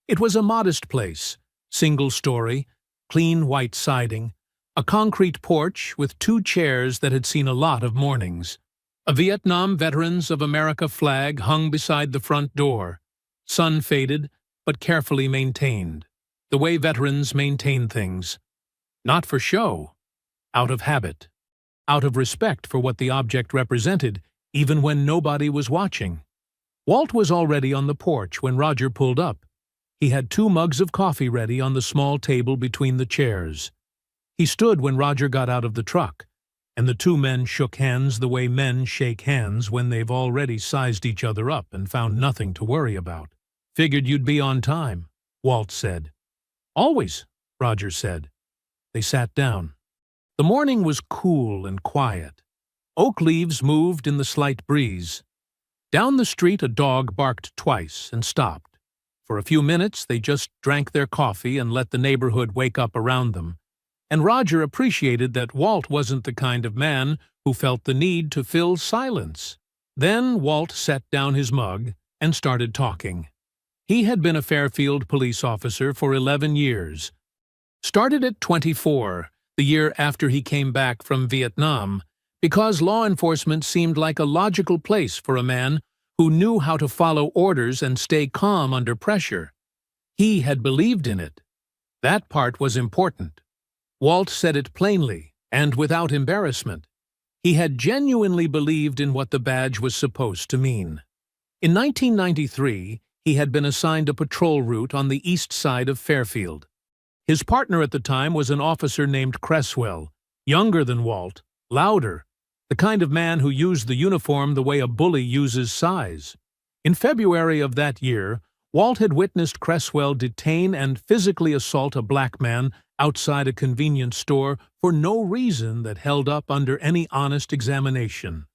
It was a modest place, single-story, clean white siding, a concrete porch with 2 chairs that had seen a lot of mornings. A Vietnam Veterans of America flag hung beside the front door, sun-faded but carefully maintained, the way veterans maintain things. Not for show, out of habit, out of respect for what the object represented, even when nobody was watching. Walt was already on the porch when Roger pulled up. He had 2 mugs of coffee ready on the small table between the chairs. He stood when Roger got out of the truck, and the 2 men shook hands the way men shake hands when they've already sized each other up and found nothing to worry about. "Figured you'd be on time," Walt said. "Always," Roger said. They sat down. The morning was cool and quiet. Oak leaves moved in the slight breeze. Down the street a dog barked twice and stopped. For a few minutes they just drank their coffee and let the neighborhood wake up around them. And Roger appreciated that Walt wasn't the kind of man who felt the need to fill silence. Then Walt set down his mug and started talking. He had been a Fairfield police officer for 11 years. Started at 24, the year after he came back from Vietnam, because law enforcement seemed like a logical place for a man who knew how to follow orders and stay calm under pressure. He had believed in it. That part was important. Walt said it plainly and without embarrassment. He had genuinely believed in what the badge was supposed to mean. In 1993, he had been assigned a patrol route on the east side of Fairfield. His partner at the time was an officer named Cresswell, younger than Walt, louder, the kind of man who used the uniform the way a bully uses size. In February of that year, Walt had witnessed Cresswell detain and physically assault a black man outside a convenience store for no reason that held up under any honest examination.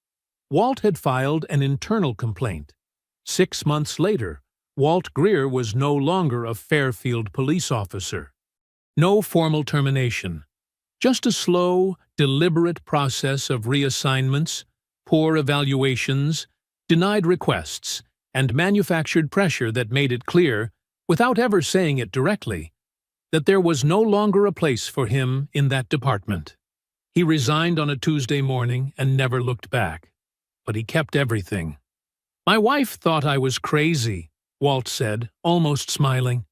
Walt had filed an internal complaint. 6 months later, Walt Greer was no longer a Fairfield police officer. No formal termination. Just a slow, deliberate process of reassignments, poor evaluations, denied requests, and manufactured pressure that made it clear, without ever saying it directly, that there was no longer a place for him in that department. He resigned on a Tuesday morning and never looked back. But he kept everything. "My wife thought I was crazy," Walt said, almost smiling.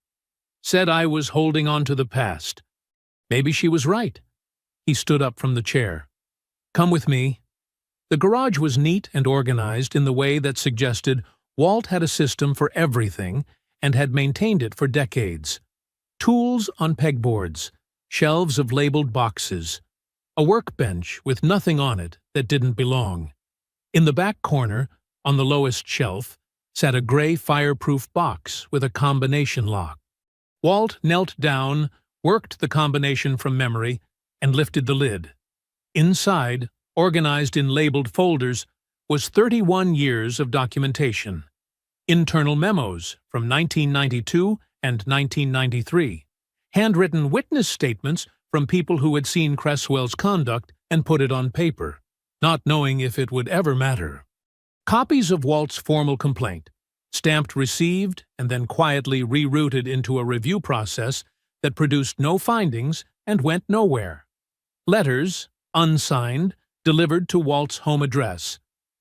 "Said I was holding on to the past. Maybe she was right." He stood up from the chair. "Come with me." The garage was neat and organized in the way that suggested Walt had a system for everything and had maintained it for decades. Tools on pegboards, shelves of labeled boxes, a workbench with nothing on it that didn't belong. In the back corner, on the lowest shelf, sat a gray fireproof box with a combination lock. Walt knelt down, worked the combination from memory, and lifted the lid. Inside, organized in labeled folders, was 31 years of documentation. Internal memos from 1992 and 1993. Handwritten witness statements from people who had seen Cresswell's conduct and put it on paper, not knowing if it would ever matter. Copies of Walt's formal complaint, stamped received and then quietly rerouted into a review process that produced no findings and went nowhere. Letters, unsigned, delivered to Walt's home address,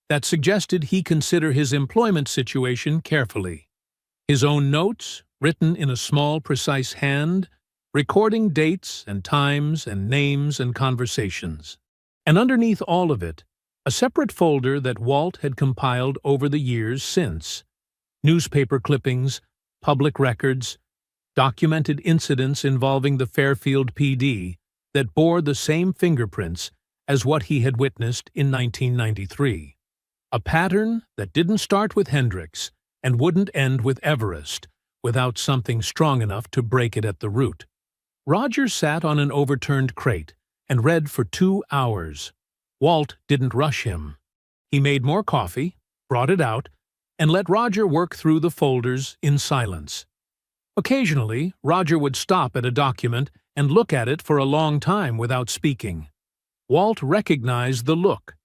that suggested he consider his employment situation carefully. His own notes, written in a small, precise hand, recording dates and times and names and conversations. And underneath all of it, a separate folder that Walt had compiled over the years since. Newspaper clippings, public records, documented incidents involving the Fairfield PD that bore the same fingerprints as what he had witnessed in 1993. A pattern that didn't start with Hendricks and wouldn't end with Everest without something strong enough to break it at the root. Roger sat on an overturned crate and read for 2 hours. Walt didn't rush him. He made more coffee, brought it out, and let Roger work through the folders in silence. Occasionally, Roger would stop at a document and look at it for a long time without speaking. Walt recognized the look.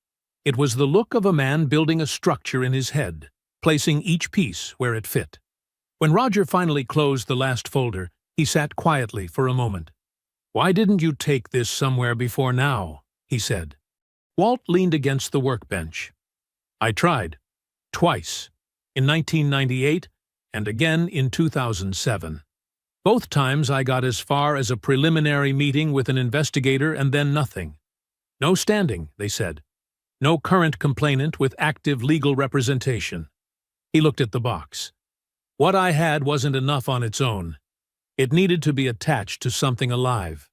It was the look of a man building a structure in his head, placing each piece where it fit. When Roger finally closed the last folder, he sat quietly for a moment. "Why didn't you take this somewhere before now?" he said. Walt leaned against the workbench. "I tried. Twice. In 1998 and again in 2007. Both times I got as far as a preliminary meeting with an investigator and then nothing. No standing, they said. No current complainant with active legal representation." He looked at the box. "What I had wasn't enough on its own. It needed to be attached to something alive."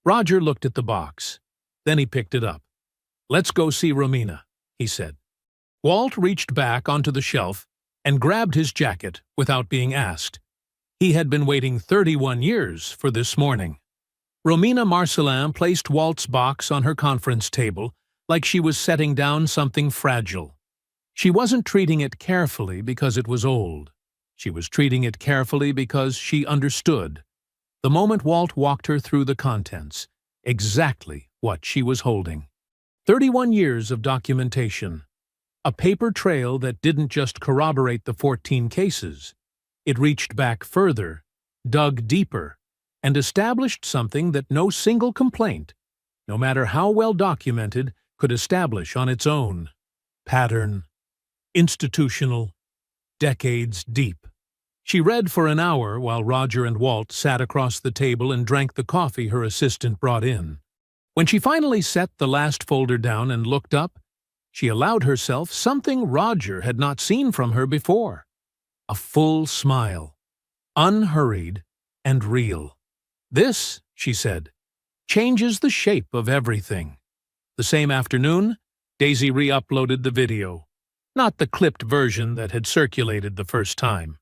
Roger looked at the box. Then he picked it up. "Let's go see Romina," he said. Walt reached back onto the shelf and grabbed his jacket without being asked. He had been waiting 31 years for this morning. Romina Marcelin placed Walt's box on her conference table like she was setting down something fragile. She wasn't treating it carefully because it was old. She was treating it carefully because she understood, the moment Walt walked her through the contents, exactly what she was holding. 31 years of documentation. A paper trail that didn't just corroborate the 14 cases. It reached back further, dug deeper, and established something that no single complaint, no matter how well documented, could establish on its own. Pattern. Institutional. Decades deep. She read for an hour while Roger and Walt sat across the table and drank the coffee her assistant brought in. When she finally set the last folder down and looked up, she allowed herself something Roger had not seen from her before. A full smile. Unhurried and real. "This," she said, "changes the shape of everything." The same afternoon, Daisy re-uploaded the video. Not the clipped version that had circulated the first time.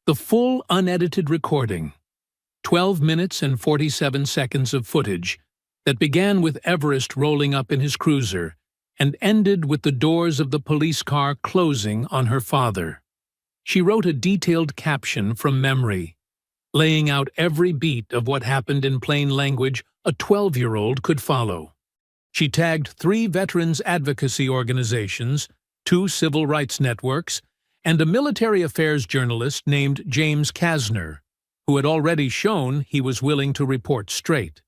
The full unedited recording. 12 minutes and 47 seconds of footage that began with Everest rolling up in his cruiser and ended with the doors of the police car closing on her father. She wrote a detailed caption from memory, laying out every beat of what happened in plain language a 12-year-old could follow. She tagged 3 veterans advocacy organizations, 2 civil rights networks, and a military affairs journalist named James Kasner, who had already shown he was willing to report straight.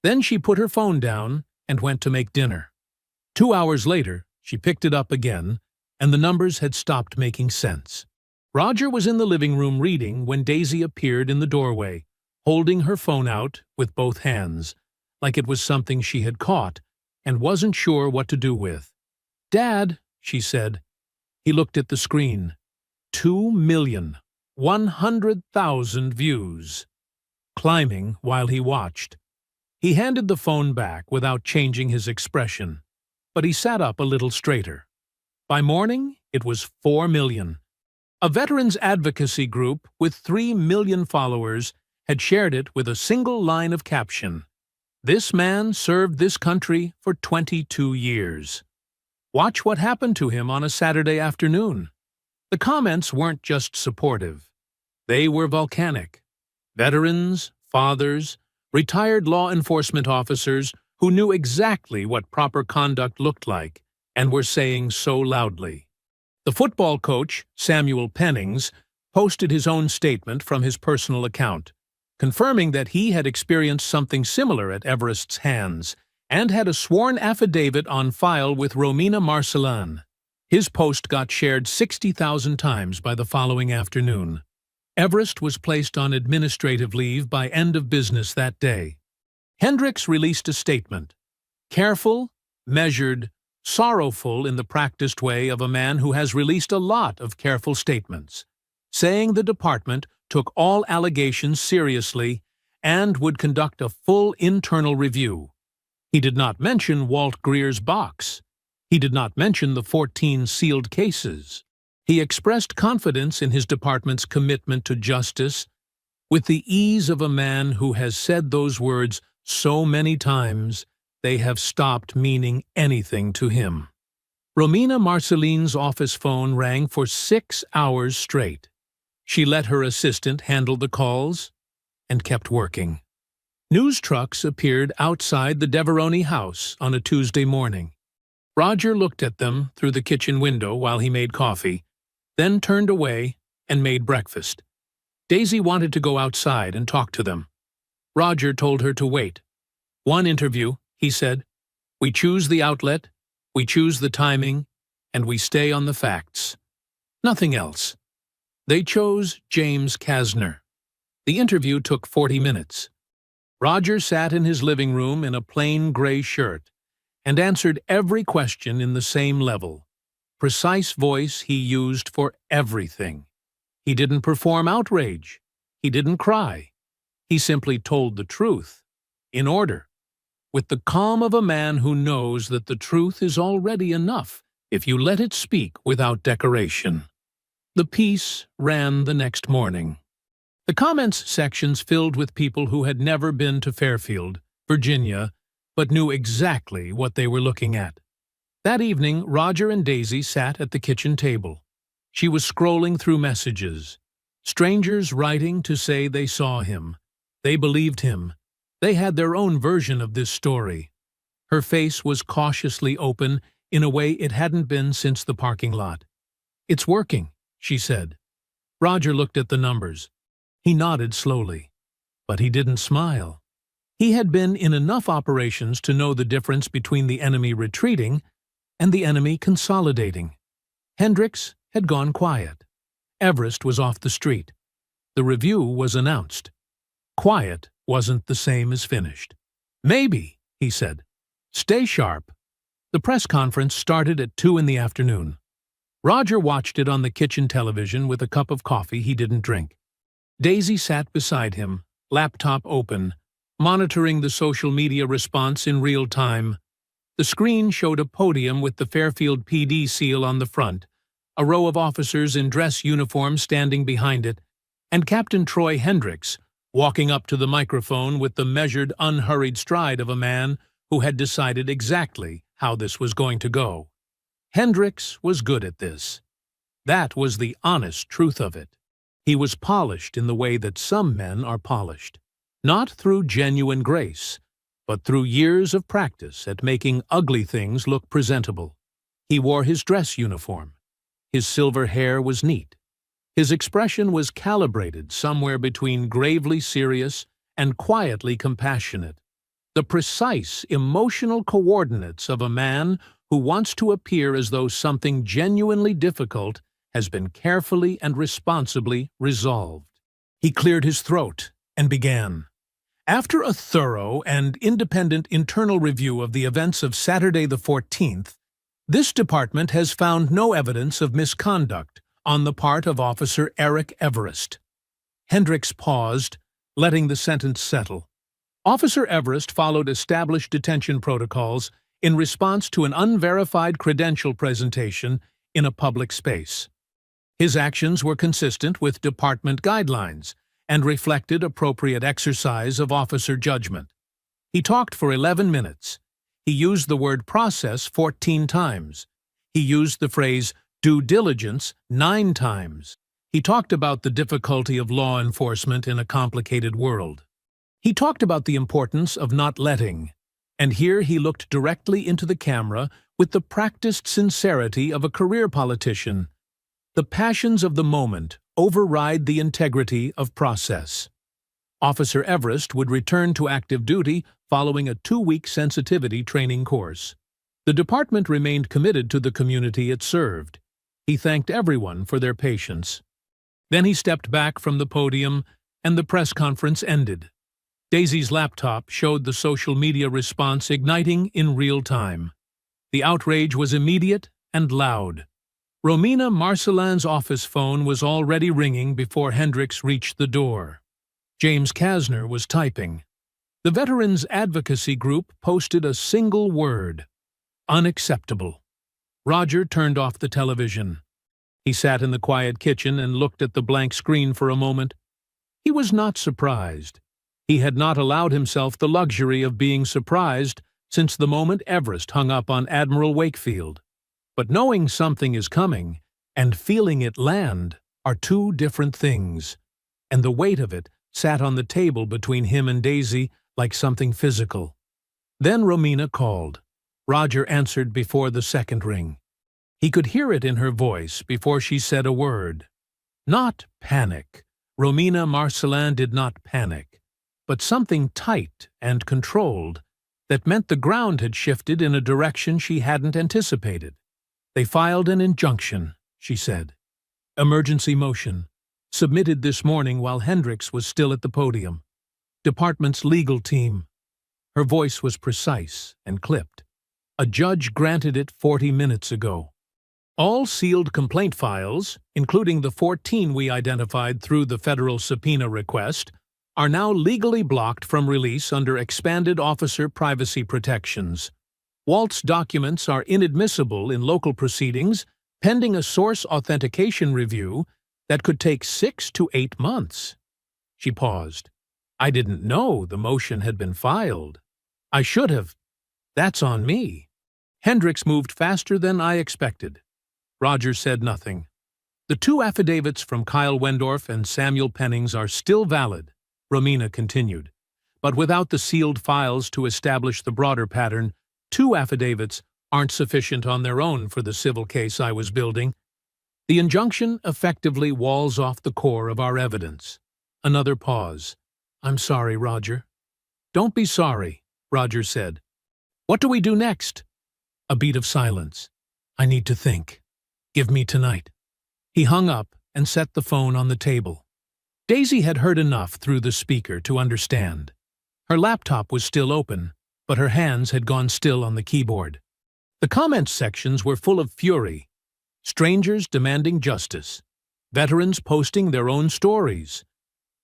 Then she put her phone down and went to make dinner. 2 hours later, she picked it up again, and the numbers had stopped making sense. Roger was in the living room reading when Daisy appeared in the doorway, holding her phone out with both hands, like it was something she had caught and wasn't sure what to do with. "Dad," she said. He looked at the screen. 2,100,000 views. Climbing while he watched. He handed the phone back without changing his expression, but he sat up a little straighter. By morning, it was 4 million. A veterans advocacy group with 3 million followers had shared it with a single line of caption. "This man served this country for 22 years. Watch what happened to him on a Saturday afternoon." The comments weren't just supportive. They were volcanic. Veterans, fathers, retired law enforcement officers who knew exactly what proper conduct looked like and were saying so loudly. The football coach, Samuel Pennings, posted his own statement from his personal account, confirming that he had experienced something similar at Everest's hands and had a sworn affidavit on file with Romina Marcelin. His post got shared 60,000 times by the following afternoon. Everest was placed on administrative leave by end of business that day. Hendricks released a statement. Careful, measured, sorrowful in the practiced way of a man who has released a lot of careful statements, saying the department took all allegations seriously and would conduct a full internal review. He did not mention Walt Greer's box. He did not mention the 14 sealed cases. He expressed confidence in his department's commitment to justice with the ease of a man who has said those words so many times they have stopped meaning anything to him. Romina Marcelin's office phone rang for 6 hours straight. She let her assistant handle the calls and kept working. News trucks appeared outside the Deveroni house on a Tuesday morning. Roger looked at them through the kitchen window while he made coffee, then turned away and made breakfast. Daisy wanted to go outside and talk to them. Roger told her to wait. "One interview," he said. "We choose the outlet, we choose the timing, and we stay on the facts. Nothing else." They chose James Kasner. The interview took 40 minutes. Roger sat in his living room in a plain gray shirt and answered every question in the same level. Precise voice he used for everything. He didn't perform outrage. He didn't cry. He simply told the truth, in order, with the calm of a man who knows that the truth is already enough if you let it speak without decoration. The piece ran the next morning. The comments sections filled with people who had never been to Fairfield, Virginia, but knew exactly what they were looking at. That evening, Roger and Daisy sat at the kitchen table. She was scrolling through messages. Strangers writing to say they saw him. They believed him. They had their own version of this story. Her face was cautiously open in a way it hadn't been since the parking lot. "It's working," she said. Roger looked at the numbers. He nodded slowly, but he didn't smile. He had been in enough operations to know the difference between the enemy retreating and the enemy consolidating. Hendricks had gone quiet. Everest was off the street. The review was announced. Quiet wasn't the same as finished. "Maybe," he said. "Stay sharp." The press conference started at 2 in the afternoon. Roger watched it on the kitchen television with a cup of coffee he didn't drink. Daisy sat beside him, laptop open, monitoring the social media response in real time. The screen showed a podium with the Fairfield PD seal on the front, a row of officers in dress uniforms standing behind it, and Captain Troy Hendricks walking up to the microphone with the measured, unhurried stride of a man who had decided exactly how this was going to go. Hendricks was good at this. That was the honest truth of it. He was polished in the way that some men are polished, not through genuine grace, but through years of practice at making ugly things look presentable. He wore his dress uniform. His silver hair was neat. His expression was calibrated somewhere between gravely serious and quietly compassionate. The precise emotional coordinates of a man who wants to appear as though something genuinely difficult has been carefully and responsibly resolved. He cleared his throat and began. After a thorough and independent internal review of the events of Saturday the 14th, this department has found no evidence of misconduct on the part of Officer Eric Everest. Hendricks paused, letting the sentence settle. Officer Everest followed established detention protocols in response to an unverified credential presentation in a public space. His actions were consistent with department guidelines and reflected appropriate exercise of officer judgment. He talked for 11 minutes. He used the word process 14 times. He used the phrase due diligence 9 times. He talked about the difficulty of law enforcement in a complicated world. He talked about the importance of not letting, and here he looked directly into the camera with the practiced sincerity of a career politician. The passions of the moment override the integrity of process. Officer Everest would return to active duty following a 2-week sensitivity training course. The department remained committed to the community it served. He thanked everyone for their patience. Then he stepped back from the podium, and the press conference ended. Daisy's laptop showed the social media response igniting in real time. The outrage was immediate and loud. Romina Marcelin's office phone was already ringing before Hendricks reached the door. James Kasner was typing. The Veterans Advocacy Group posted a single word: unacceptable. Roger turned off the television. He sat in the quiet kitchen and looked at the blank screen for a moment. He was not surprised. He had not allowed himself the luxury of being surprised since the moment Everest hung up on Admiral Wakefield. But knowing something is coming and feeling it land are two different things, and the weight of it sat on the table between him and Daisy like something physical. Then Romina called. Roger answered before the second ring. He could hear it in her voice before she said a word. Not panic. Romina Marcelin did not panic, but something tight and controlled that meant the ground had shifted in a direction she hadn't anticipated. They filed an injunction, she said. Emergency motion. Submitted this morning while Hendricks was still at the podium. Department's legal team. Her voice was precise and clipped. A judge granted it 40 minutes ago. All sealed complaint files, including the 14 we identified through the federal subpoena request, are now legally blocked from release under expanded officer privacy protections. Walt's documents are inadmissible in local proceedings, pending a source authentication review that could take 6 to 8 months. She paused. I didn't know the motion had been filed. I should have. That's on me. Hendricks moved faster than I expected. Roger said nothing. The 2 affidavits from Kyle Wendorf and Samuel Pennings are still valid, Romina continued. But without the sealed files to establish the broader pattern, 2 affidavits aren't sufficient on their own for the civil case I was building. The injunction effectively walls off the core of our evidence. Another pause. I'm sorry, Roger. Don't be sorry, Roger said. What do we do next? A beat of silence. I need to think. Give me tonight. He hung up and set the phone on the table. Daisy had heard enough through the speaker to understand. Her laptop was still open, but her hands had gone still on the keyboard. The comments sections were full of fury. Strangers demanding justice. Veterans posting their own stories.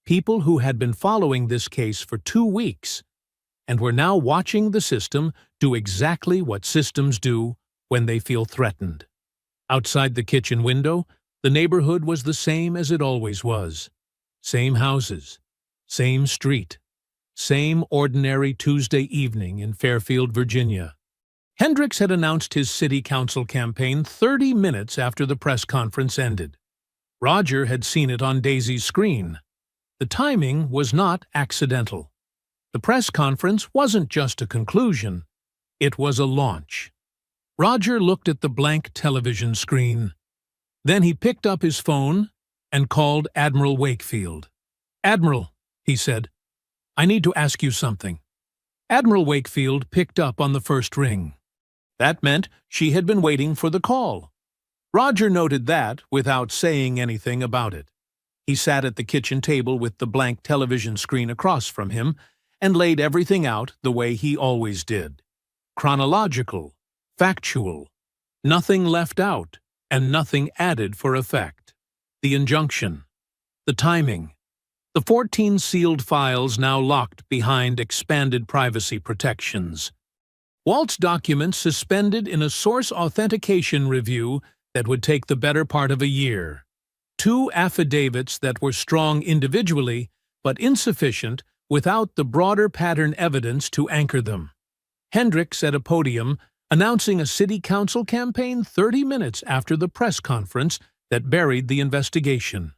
People who had been following this case for 2 weeks and were now watching the system do exactly what systems do when they feel threatened. Outside the kitchen window, the neighborhood was the same as it always was. Same houses, same street, same ordinary Tuesday evening in Fairfield, Virginia. Hendricks had announced his city council campaign 30 minutes after the press conference ended. Roger had seen it on Daisy's screen. The timing was not accidental. The press conference wasn't just a conclusion, it was a launch. Roger looked at the blank television screen. Then he picked up his phone and called Admiral Wakefield. Admiral, he said, I need to ask you something. Admiral Wakefield picked up on the first ring. That meant she had been waiting for the call. Roger noted that without saying anything about it. He sat at the kitchen table with the blank television screen across from him and laid everything out the way he always did. Chronological, factual, nothing left out, and nothing added for effect. The injunction, the timing, the 14 sealed files now locked behind expanded privacy protections. Walt's documents suspended in a source authentication review that would take the better part of a year. 2 affidavits that were strong individually, but insufficient without the broader pattern evidence to anchor them. Hendricks at a podium announcing a city council campaign 30 minutes after the press conference that buried the investigation.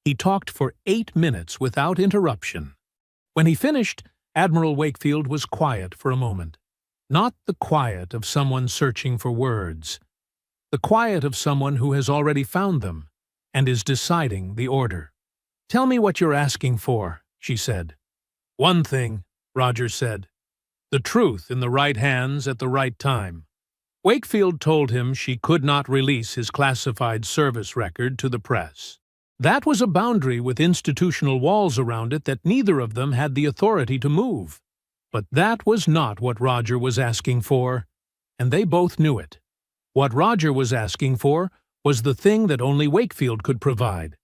He talked for 8 minutes without interruption. When he finished, Admiral Wakefield was quiet for a moment. Not the quiet of someone searching for words. The quiet of someone who has already found them and is deciding the order. Tell me what you're asking for, she said. One thing, Roger said. The truth in the right hands at the right time. Wakefield told him she could not release his classified service record to the press. That was a boundary with institutional walls around it that neither of them had the authority to move. But that was not what Roger was asking for, and they both knew it. What Roger was asking for was the thing that only Wakefield could provide.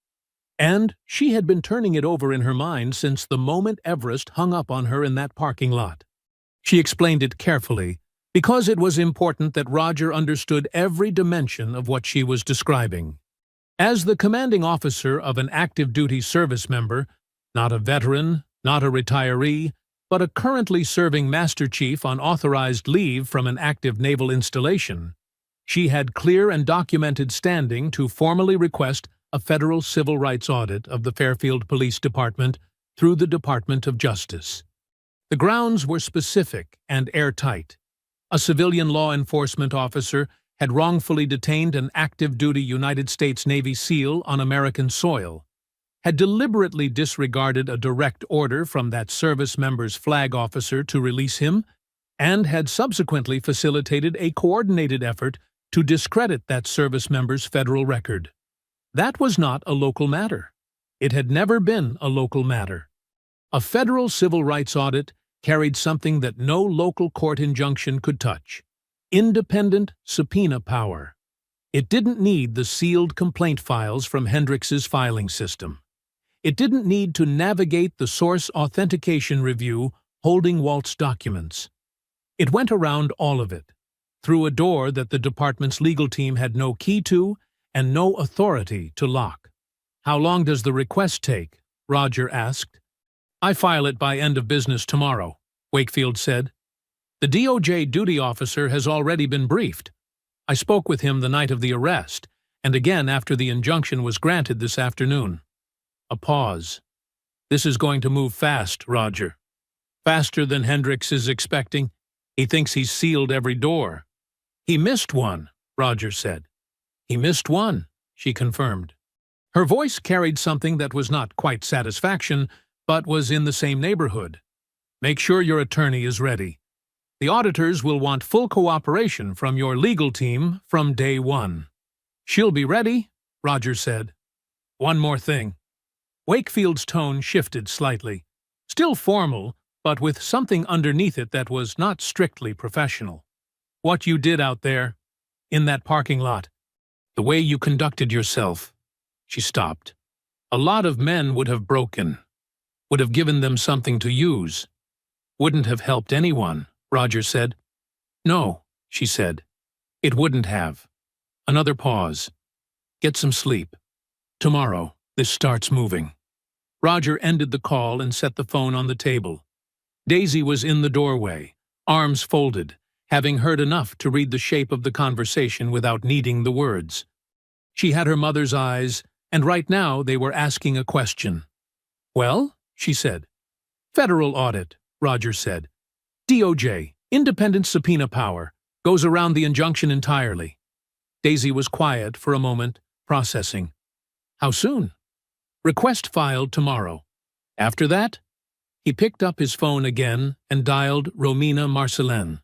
And she had been turning it over in her mind since the moment Everest hung up on her in that parking lot. She explained it carefully, because it was important that Roger understood every dimension of what she was describing. As the commanding officer of an active-duty service member, not a veteran, not a retiree, but a currently serving Master Chief on authorized leave from an active naval installation, she had clear and documented standing to formally request a federal civil rights audit of the Fairfield Police Department through the Department of Justice. The grounds were specific and airtight. A civilian law enforcement officer had wrongfully detained an active-duty United States Navy SEAL on American soil, had deliberately disregarded a direct order from that service member's flag officer to release him, and had subsequently facilitated a coordinated effort to discredit that service member's federal record. That was not a local matter. It had never been a local matter. A federal civil rights audit carried something that no local court injunction could touch: independent subpoena power. It didn't need the sealed complaint files from Hendrix's filing system. It didn't need to navigate the source authentication review holding Walt's documents. It went around all of it, through a door that the department's legal team had no key to and no authority to lock. "How long does the request take?" Roger asked. "I file it by end of business tomorrow," Wakefield said. "The DOJ duty officer has already been briefed. I spoke with him the night of the arrest, and again after the injunction was granted this afternoon." A pause. "This is going to move fast, Roger. Faster than Hendrix is expecting. He thinks he's sealed every door." "He missed one," Roger said. "He missed one," she confirmed. Her voice carried something that was not quite satisfaction, but was in the same neighborhood. "Make sure your attorney is ready. The auditors will want full cooperation from your legal team from day one." "She'll be ready," Roger said. "One more thing." Wakefield's tone shifted slightly, still formal, but with something underneath it that was not strictly professional. "What you did out there, in that parking lot, the way you conducted yourself." She stopped. "A lot of men would have broken, would have given them something to use. Wouldn't have helped anyone," Roger said. "No," she said. "It wouldn't have." Another pause. "Get some sleep. Tomorrow, this starts moving." Roger ended the call and set the phone on the table. Daisy was in the doorway, arms folded, having heard enough to read the shape of the conversation without needing the words. She had her mother's eyes, and right now they were asking a question. "Well?" she said. "Federal audit," Roger said. "DOJ, independent subpoena power, goes around the injunction entirely." Daisy was quiet for a moment, processing. "How soon?" "Request filed tomorrow. After that?" He picked up his phone again and dialed Romina Marcelin.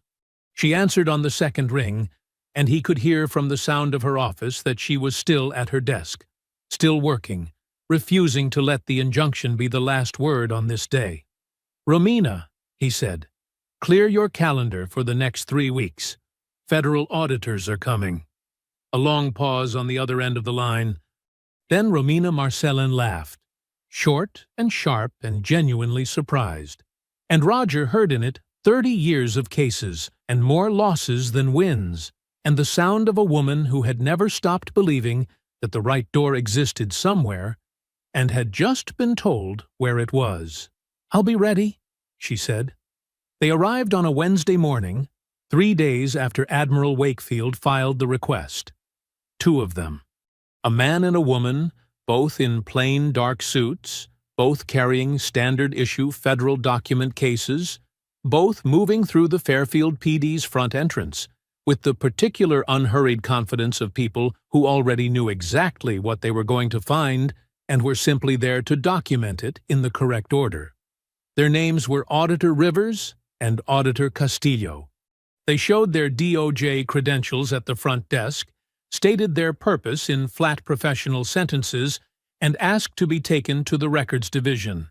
She answered on the second ring, and he could hear from the sound of her office that she was still at her desk, still working, refusing to let the injunction be the last word on this day. "Romina," he said, "clear your calendar for the next 3 weeks. Federal auditors are coming." A long pause on the other end of the line. Then Romina Marcelin laughed, short and sharp and genuinely surprised. And Roger heard in it 30 years of cases and more losses than wins, and the sound of a woman who had never stopped believing that the right door existed somewhere and had just been told where it was. "I'll be ready," she said. They arrived on a Wednesday morning, 3 days after Admiral Wakefield filed the request. 2 of them. A man and a woman, both in plain dark suits, both carrying standard-issue federal document cases, both moving through the Fairfield PD's front entrance, with the particular unhurried confidence of people who already knew exactly what they were going to find and were simply there to document it in the correct order. Their names were Auditor Rivers and Auditor Castillo. They showed their DOJ credentials at the front desk, stated their purpose in flat professional sentences, and asked to be taken to the Records Division.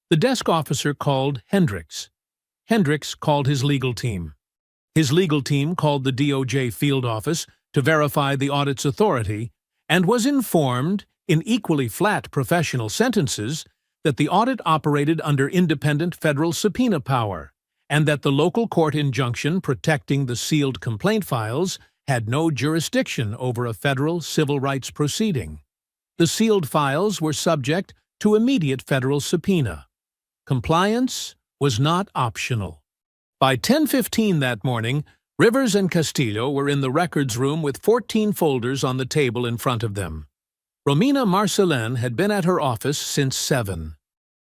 The desk officer called Hendrix. Hendrix called his legal team. His legal team called the DOJ field office to verify the audit's authority, and was informed, in equally flat professional sentences, that the audit operated under independent federal subpoena power, and that the local court injunction protecting the sealed complaint files had no jurisdiction over a federal civil rights proceeding. The sealed files were subject to immediate federal subpoena. Compliance was not optional. By 10:15 that morning, Rivers and Castillo were in the records room with 14 folders on the table in front of them. Romina Marcelin had been at her office since 7.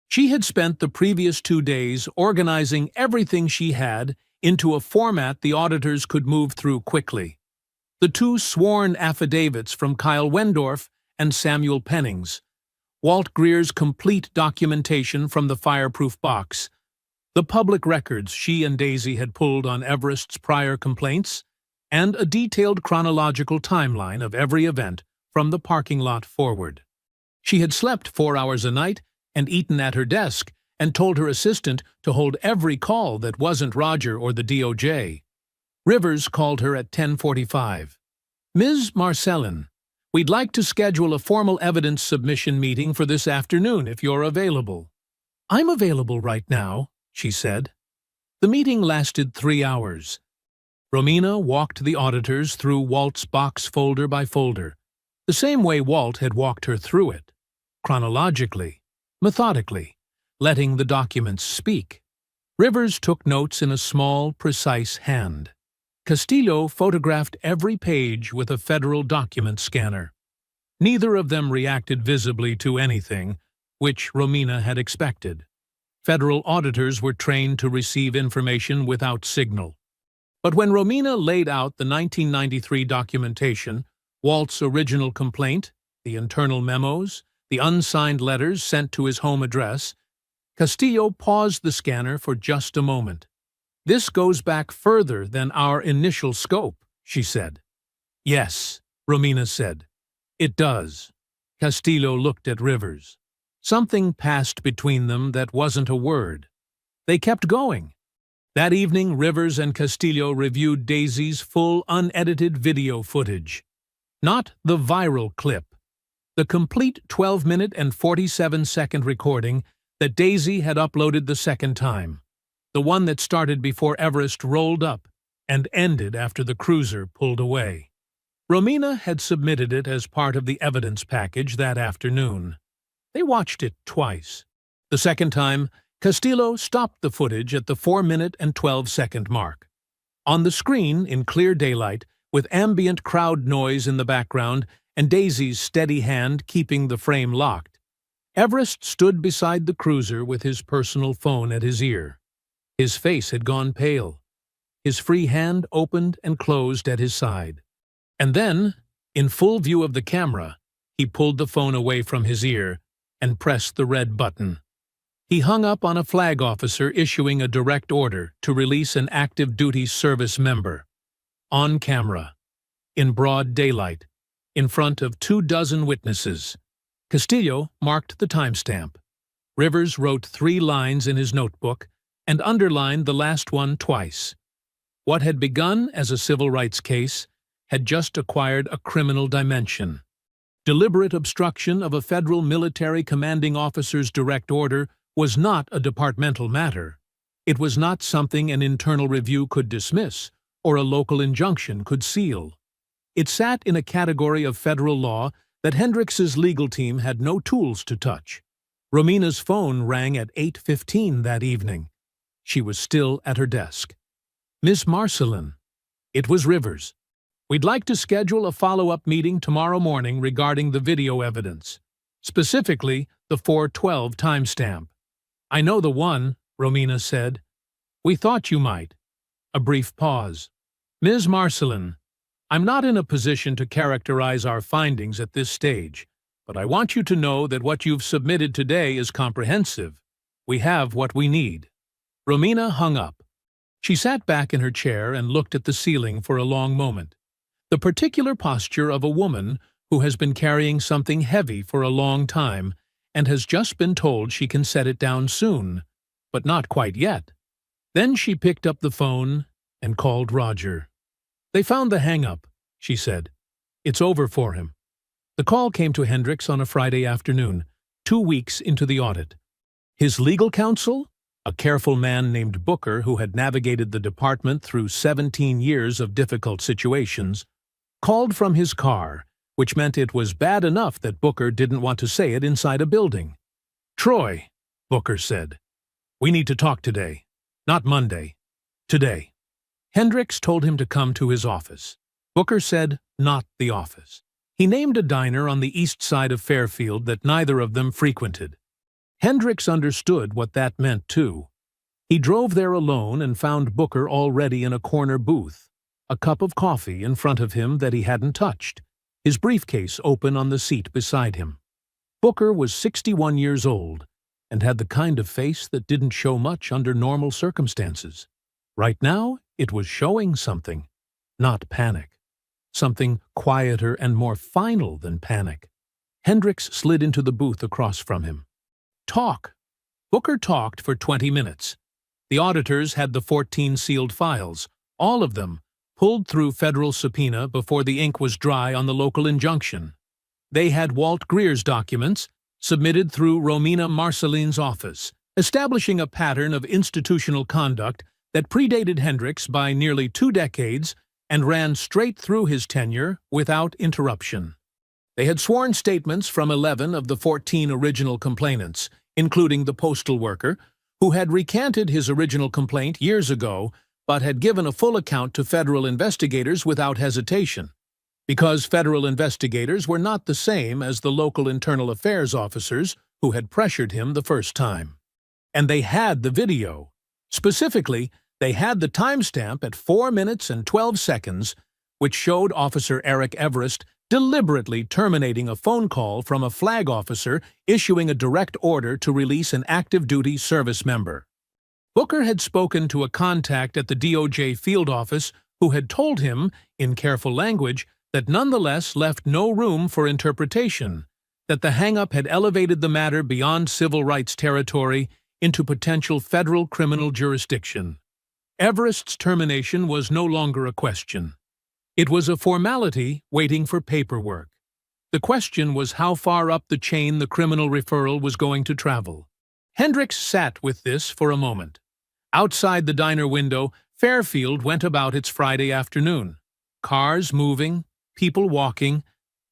She had spent the previous 2 days organizing everything she had into a format the auditors could move through quickly. The 2 sworn affidavits from Kyle Wendorf and Samuel Pennings, Walt Greer's complete documentation from the fireproof box, the public records she and Daisy had pulled on Everest's prior complaints, and a detailed chronological timeline of every event from the parking lot forward. She had slept 4 hours a night and eaten at her desk and told her assistant to hold every call that wasn't Roger or the DOJ. Rivers called her at 10:45. "Ms. Marcellin, we'd like to schedule a formal evidence submission meeting for this afternoon if you're available." "I'm available right now," she said. The meeting lasted 3 hours. Romina walked the auditors through Walt's box folder by folder, the same way Walt had walked her through it, chronologically, methodically, letting the documents speak. Rivers took notes in a small, precise hand. Castillo photographed every page with a federal document scanner. Neither of them reacted visibly to anything, which Romina had expected. Federal auditors were trained to receive information without signal. But when Romina laid out the 1993 documentation, Walt's original complaint, the internal memos, the unsigned letters sent to his home address, Castillo paused the scanner for just a moment. "This goes back further than our initial scope," she said. "Yes," Romina said. "It does." Castillo looked at Rivers. Something passed between them that wasn't a word. They kept going. That evening, Rivers and Castillo reviewed Daisy's full, unedited video footage. Not the viral clip. The complete 12-minute and 47-second recording that Daisy had uploaded the second time. The one that started before Everest rolled up and ended after the cruiser pulled away. Romina had submitted it as part of the evidence package that afternoon. They watched it twice. The second time, Castillo stopped the footage at the 4-minute and 12-second mark. On the screen, in clear daylight, with ambient crowd noise in the background and Daisy's steady hand keeping the frame locked, Everest stood beside the cruiser with his personal phone at his ear. His face had gone pale. His free hand opened and closed at his side. And then, in full view of the camera, he pulled the phone away from his ear and pressed the red button. He hung up on a flag officer issuing a direct order to release an active duty service member. On camera, in broad daylight, in front of 24 witnesses. Castillo marked the timestamp. Rivers wrote 3 lines in his notebook and underlined the last one twice. What had begun as a civil rights case had just acquired a criminal dimension. Deliberate obstruction of a federal military commanding officer's direct order was not a departmental matter. It was not something an internal review could dismiss or a local injunction could seal. It sat in a category of federal law that Hendrix's legal team had no tools to touch. Romina's phone rang at 8:15 that evening. She was still at her desk. "Miss Marcellin." It was Rivers. "We'd like to schedule a follow-up meeting tomorrow morning regarding the video evidence, specifically the 4:12 timestamp." "I know the one," Romina said. "We thought you might." A brief pause. "Ms. Marcellin, I'm not in a position to characterize our findings at this stage, but I want you to know that what you've submitted today is comprehensive. We have what we need." Romina hung up. She sat back in her chair and looked at the ceiling for a long moment. The particular posture of a woman who has been carrying something heavy for a long time and has just been told she can set it down soon, but not quite yet. Then she picked up the phone and called Roger. "They found the hang-up," she said. "It's over for him." The call came to Hendrix on a Friday afternoon, 2 weeks into the audit. His legal counsel, a careful man named Booker who had navigated the department through 17 years of difficult situations, called from his car, which meant it was bad enough that Booker didn't want to say it inside a building. "Troy," Booker said, "we need to talk today. Not Monday. Today." Hendrix told him to come to his office. Booker said, "Not the office." He named a diner on the east side of Fairfield that neither of them frequented. Hendricks understood what that meant, too. He drove there alone and found Booker already in a corner booth, a cup of coffee in front of him that he hadn't touched, his briefcase open on the seat beside him. Booker was 61 years old and had the kind of face that didn't show much under normal circumstances. Right now, it was showing something, not panic. Something quieter and more final than panic. Hendricks slid into the booth across from him. Talk. Booker talked for 20 minutes. The auditors had the 14 sealed files, all of them, pulled through federal subpoena before the ink was dry on the local injunction. They had Walt Greer's documents, submitted through Romina Marceline's office, establishing a pattern of institutional conduct that predated Hendricks by nearly 2 decades and ran straight through his tenure without interruption. They had sworn statements from 11 of the 14 original complainants, including the postal worker, who had recanted his original complaint years ago but had given a full account to federal investigators without hesitation, because federal investigators were not the same as the local internal affairs officers who had pressured him the first time. And they had the video. Specifically, they had the timestamp at 4 minutes and 12 seconds, which showed Officer Eric Everest deliberately terminating a phone call from a flag officer issuing a direct order to release an active-duty service member. Booker had spoken to a contact at the DOJ field office who had told him, in careful language, that nonetheless left no room for interpretation, that the hang-up had elevated the matter beyond civil rights territory into potential federal criminal jurisdiction. Everest's termination was no longer a question. It was a formality waiting for paperwork. The question was how far up the chain the criminal referral was going to travel. Hendricks sat with this for a moment. Outside the diner window, Fairfield went about its Friday afternoon. Cars moving, people walking,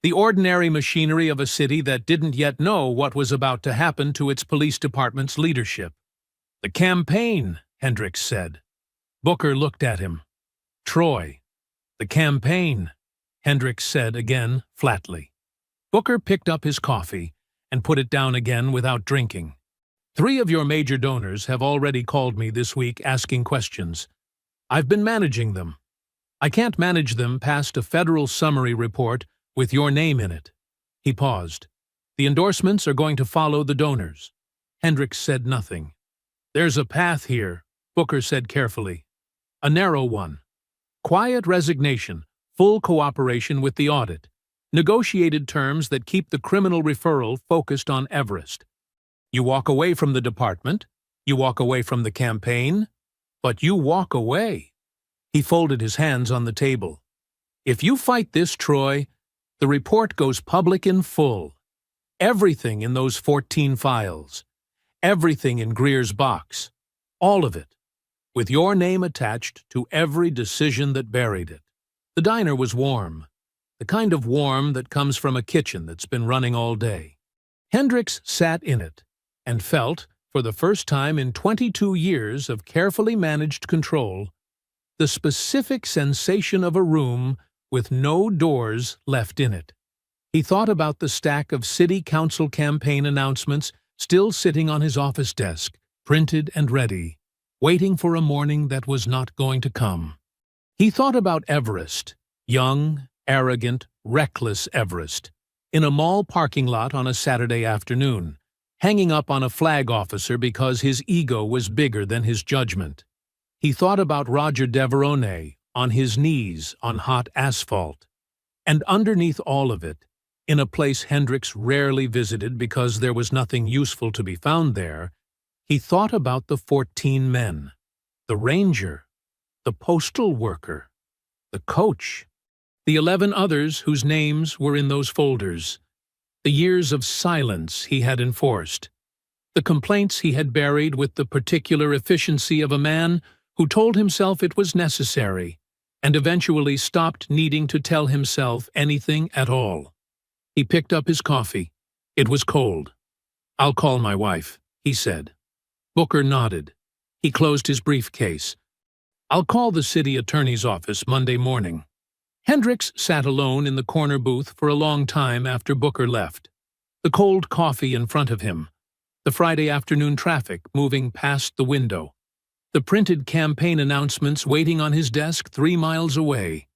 the ordinary machinery of a city that didn't yet know what was about to happen to its police department's leadership. "The campaign," Hendricks said. Booker looked at him. "Troy." "The campaign," Hendricks said again, flatly. Booker picked up his coffee and put it down again without drinking. "3 of your major donors have already called me this week asking questions. I've been managing them. I can't manage them past a federal summary report with your name in it." He paused. "The endorsements are going to follow the donors." Hendricks said nothing. "There's a path here," Booker said carefully. "A narrow one. Quiet resignation, full cooperation with the audit, negotiated terms that keep the criminal referral focused on Everest. You walk away from the department, you walk away from the campaign, but you walk away." He folded his hands on the table. "If you fight this, Troy, the report goes public in full. Everything in those 14 files. Everything in Greer's box. All of it. With your name attached to every decision that buried it." The diner was warm, the kind of warm that comes from a kitchen that's been running all day. Hendricks sat in it and felt, for the first time in 22 years of carefully managed control, the specific sensation of a room with no doors left in it. He thought about the stack of city council campaign announcements still sitting on his office desk, printed and ready, waiting for a morning that was not going to come. He thought about Everest, young, arrogant, reckless Everest, in a mall parking lot on a Saturday afternoon, hanging up on a flag officer because his ego was bigger than his judgment. He thought about Roger Deverone, on his knees on hot asphalt. And underneath all of it, in a place Hendricks rarely visited because there was nothing useful to be found there, he thought about the 14 men, the ranger, the postal worker, the coach, the 11 others whose names were in those folders, the years of silence he had enforced, the complaints he had buried with the particular efficiency of a man who told himself it was necessary and eventually stopped needing to tell himself anything at all. He picked up his coffee. It was cold. "I'll call my wife," he said. Booker nodded. He closed his briefcase. "I'll call the city attorney's office Monday morning." Hendricks sat alone in the corner booth for a long time after Booker left. The cold coffee in front of him, the Friday afternoon traffic moving past the window, the printed campaign announcements waiting on his desk 3 miles away.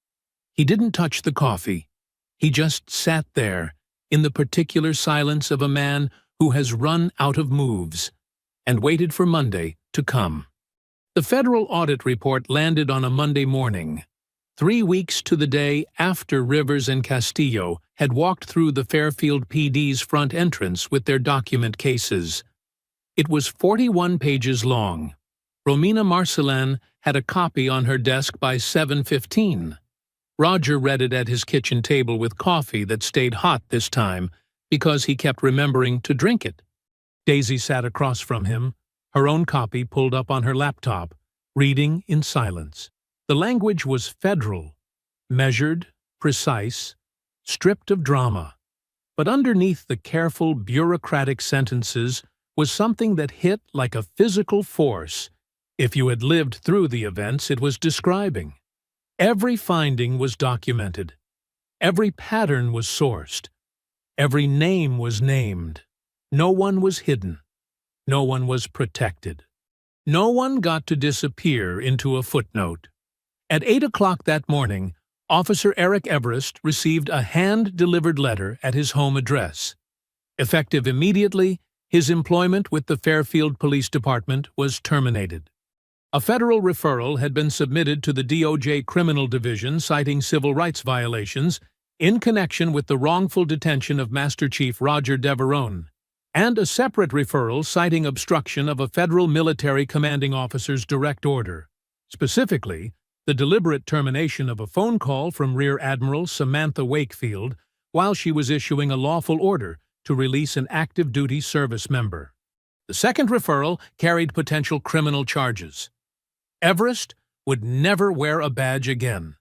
He didn't touch the coffee. He just sat there, in the particular silence of a man who has run out of moves, and waited for Monday to come. The federal audit report landed on a Monday morning, 3 weeks to the day after Rivers and Castillo had walked through the Fairfield PD's front entrance with their document cases. It was 41 pages long. Romina Marcelin had a copy on her desk by 7:15. Roger read it at his kitchen table with coffee that stayed hot this time because he kept remembering to drink it. Daisy sat across from him, her own copy pulled up on her laptop, reading in silence. The language was federal, measured, precise, stripped of drama. But underneath the careful, bureaucratic sentences was something that hit like a physical force if you had lived through the events it was describing. Every finding was documented. Every pattern was sourced. Every name was named. No one was hidden. No one was protected. No one got to disappear into a footnote. At 8 o'clock that morning, Officer Eric Everest received a hand-delivered letter at his home address. Effective immediately, his employment with the Fairfield Police Department was terminated. A federal referral had been submitted to the DOJ Criminal Division citing civil rights violations in connection with the wrongful detention of Master Chief Roger Deveron, and a separate referral citing obstruction of a federal military commanding officer's direct order. Specifically, the deliberate termination of a phone call from Rear Admiral Samantha Wakefield while she was issuing a lawful order to release an active duty service member. The second referral carried potential criminal charges. Everest would never wear a badge again.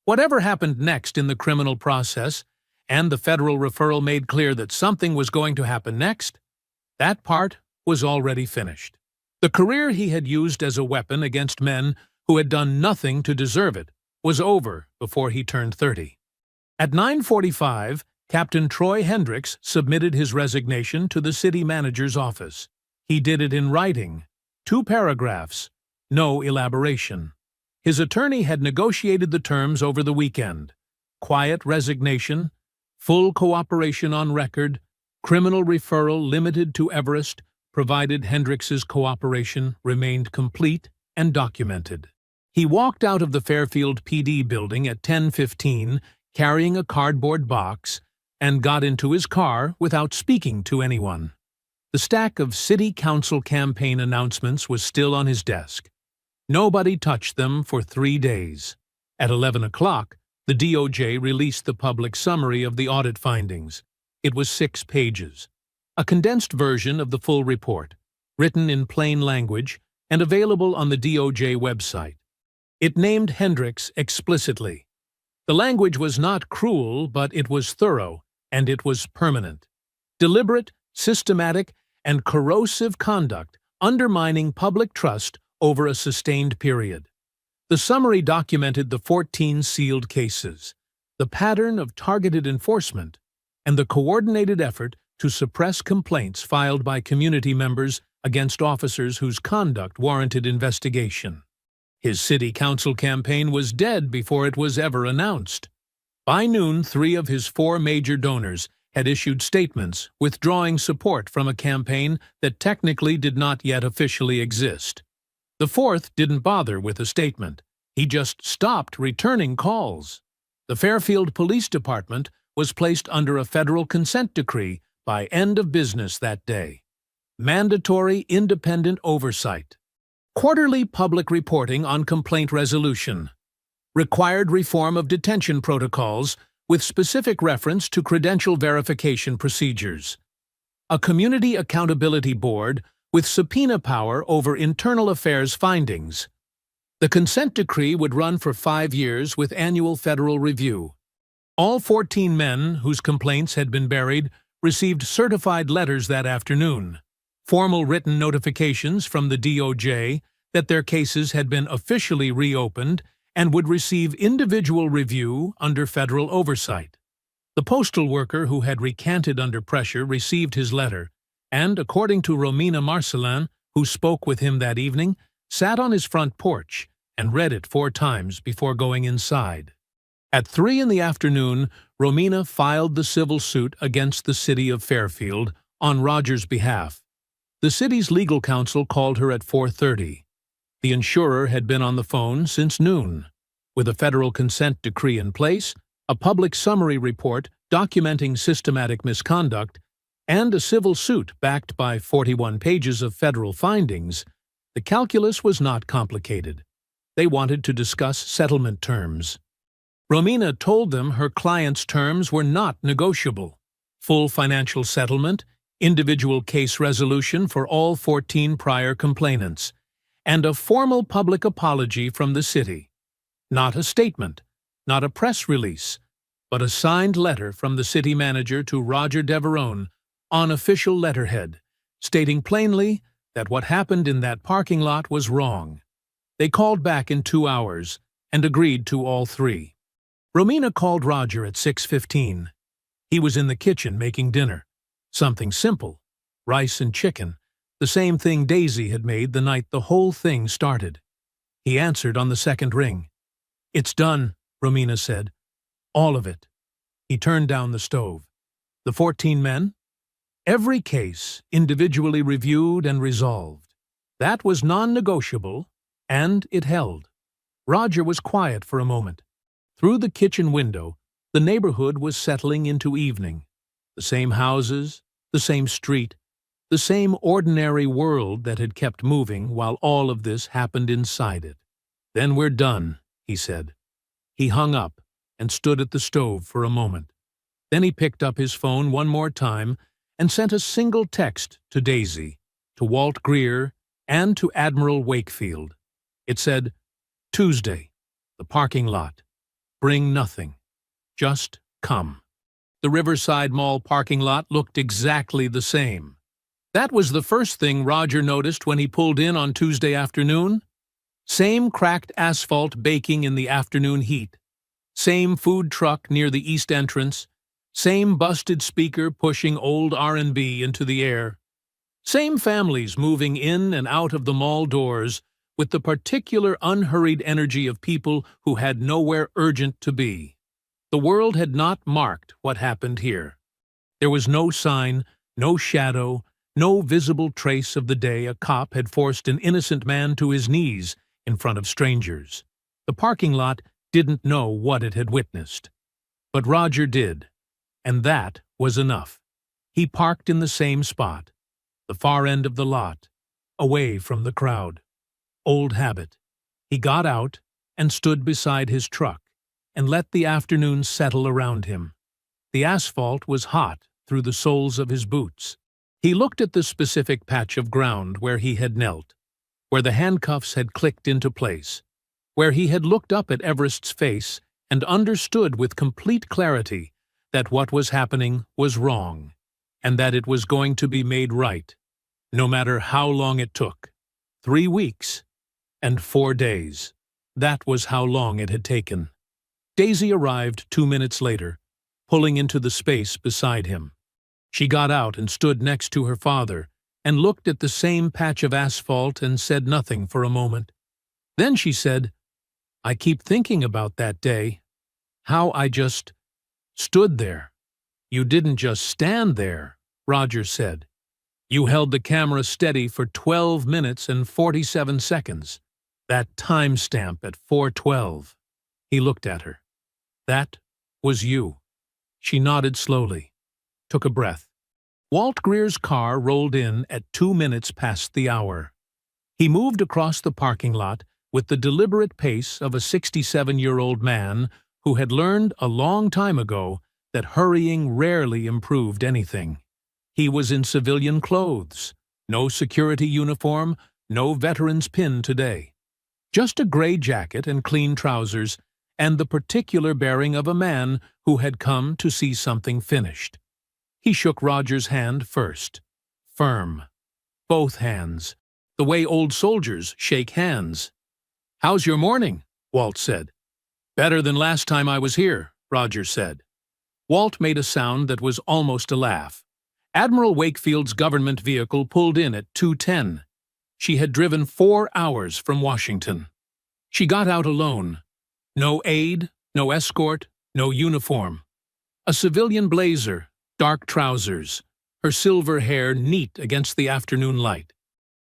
Whatever happened next in the criminal process, and the federal referral made clear that something was going to happen next, that part was already finished. The career he had used as a weapon against men who had done nothing to deserve it was over before he turned 30. At 9:45, Captain Troy Hendricks submitted his resignation to the city manager's office. He did it in writing, 2 paragraphs, no elaboration. His attorney had negotiated the terms over the weekend. Quiet resignation, full cooperation on record, criminal referral limited to Everest, provided Hendricks's cooperation remained complete and documented. He walked out of the Fairfield PD building at 10:15, carrying a cardboard box, and got into his car without speaking to anyone. The stack of city council campaign announcements was still on his desk. Nobody touched them for 3 days. At 11 o'clock, the DOJ released the public summary of the audit findings. It was 6 pages. A condensed version of the full report, written in plain language and available on the DOJ website. It named Hendricks explicitly. The language was not cruel, but it was thorough, and it was permanent. Deliberate, systematic, and corrosive conduct undermining public trust over a sustained period. The summary documented the 14 sealed cases, the pattern of targeted enforcement, and the coordinated effort to suppress complaints filed by community members against officers whose conduct warranted investigation. His city council campaign was dead before it was ever announced. By noon, 3 of his 4 major donors had issued statements withdrawing support from a campaign that technically did not yet officially exist. The 4th didn't bother with a statement. He just stopped returning calls. The Fairfield Police Department was placed under a federal consent decree by end of business that day. Mandatory independent oversight. Quarterly public reporting on complaint resolution. Required reform of detention protocols with specific reference to credential verification procedures. A community accountability board with subpoena power over internal affairs findings. The consent decree would run for 5 years with annual federal review. All 14 men whose complaints had been buried received certified letters that afternoon, formal written notifications from the DOJ that their cases had been officially reopened and would receive individual review under federal oversight. The postal worker who had recanted under pressure received his letter and, according to Romina Marcelin, who spoke with him that evening, sat on his front porch and read it 4 times before going inside. At 3 in the afternoon, Romina filed the civil suit against the city of Fairfield on Roger's behalf. The city's legal counsel called her at 4:30. The insurer had been on the phone since noon. With a federal consent decree in place, a public summary report documenting systematic misconduct, and a civil suit backed by 41 pages of federal findings, the calculus was not complicated. They wanted to discuss settlement terms. Romina told them her client's terms were not negotiable: full financial settlement, individual case resolution for all 14 prior complainants, and a formal public apology from the city. Not a statement, not a press release, but a signed letter from the city manager to Roger Deverone on official letterhead, stating plainly that what happened in that parking lot was wrong. They called back in 2 hours and agreed to all 3. Romina called Roger at 6:15. He was in the kitchen making dinner. Something simple: rice and chicken, the same thing Daisy had made the night the whole thing started. He answered on the second ring. "It's done," Romina said. "All of it." He turned down the stove. "The 14 men?" "Every case individually reviewed and resolved. That was non-negotiable, and it held." Roger was quiet for a moment. Through the kitchen window, the neighborhood was settling into evening. The same houses, the same street, the same ordinary world that had kept moving while all of this happened inside it. "Then we're done," he said. He hung up and stood at the stove for a moment. Then he picked up his phone one more time and sent a single text to Daisy, to Walt Greer, and to Admiral Wakefield. It said, "Tuesday, the parking lot. Bring nothing. Just come." The Riverside Mall parking lot looked exactly the same. That was the first thing Roger noticed when he pulled in on Tuesday afternoon. Same cracked asphalt baking in the afternoon heat. Same food truck near the east entrance. Same busted speaker pushing old R&B into the air. Same families moving in and out of the mall doors with the particular unhurried energy of people who had nowhere urgent to be. The world had not marked what happened here. There was no sign, no shadow, no visible trace of the day a cop had forced an innocent man to his knees in front of strangers. The parking lot didn't know what it had witnessed. But Roger did, and that was enough. He parked in the same spot, the far end of the lot, away from the crowd. Old habit. He got out and stood beside his truck and let the afternoon settle around him. The asphalt was hot through the soles of his boots. He looked at the specific patch of ground where he had knelt, where the handcuffs had clicked into place, where he had looked up at Everest's face and understood with complete clarity that what was happening was wrong, and that it was going to be made right, no matter how long it took. 3 weeks and 4 days. That was how long it had taken. Daisy arrived 2 minutes later, pulling into the space beside him. She got out and stood next to her father and looked at the same patch of asphalt and said nothing for a moment. Then she said, "I keep thinking about that day, how I just stood there." "You didn't just stand there," Roger said. "You held the camera steady for 12 minutes and 47 seconds. That timestamp at 4:12. He looked at her. "That was you." She nodded slowly, took a breath. Walt Greer's car rolled in at 2 minutes past the hour. He moved across the parking lot with the deliberate pace of a 67-year-old man who had learned a long time ago that hurrying rarely improved anything. He was in civilian clothes, no security uniform, no veteran's pin today. Just a gray jacket and clean trousers, and the particular bearing of a man who had come to see something finished. He shook Roger's hand first. Firm. Both hands. The way old soldiers shake hands. "How's your morning?" Walt said. "Better than last time I was here," Roger said. Walt made a sound that was almost a laugh. Admiral Wakefield's government vehicle pulled in at 2:10. She had driven 4 hours from Washington. She got out alone. No aide, no escort, no uniform. A civilian blazer, dark trousers, her silver hair neat against the afternoon light.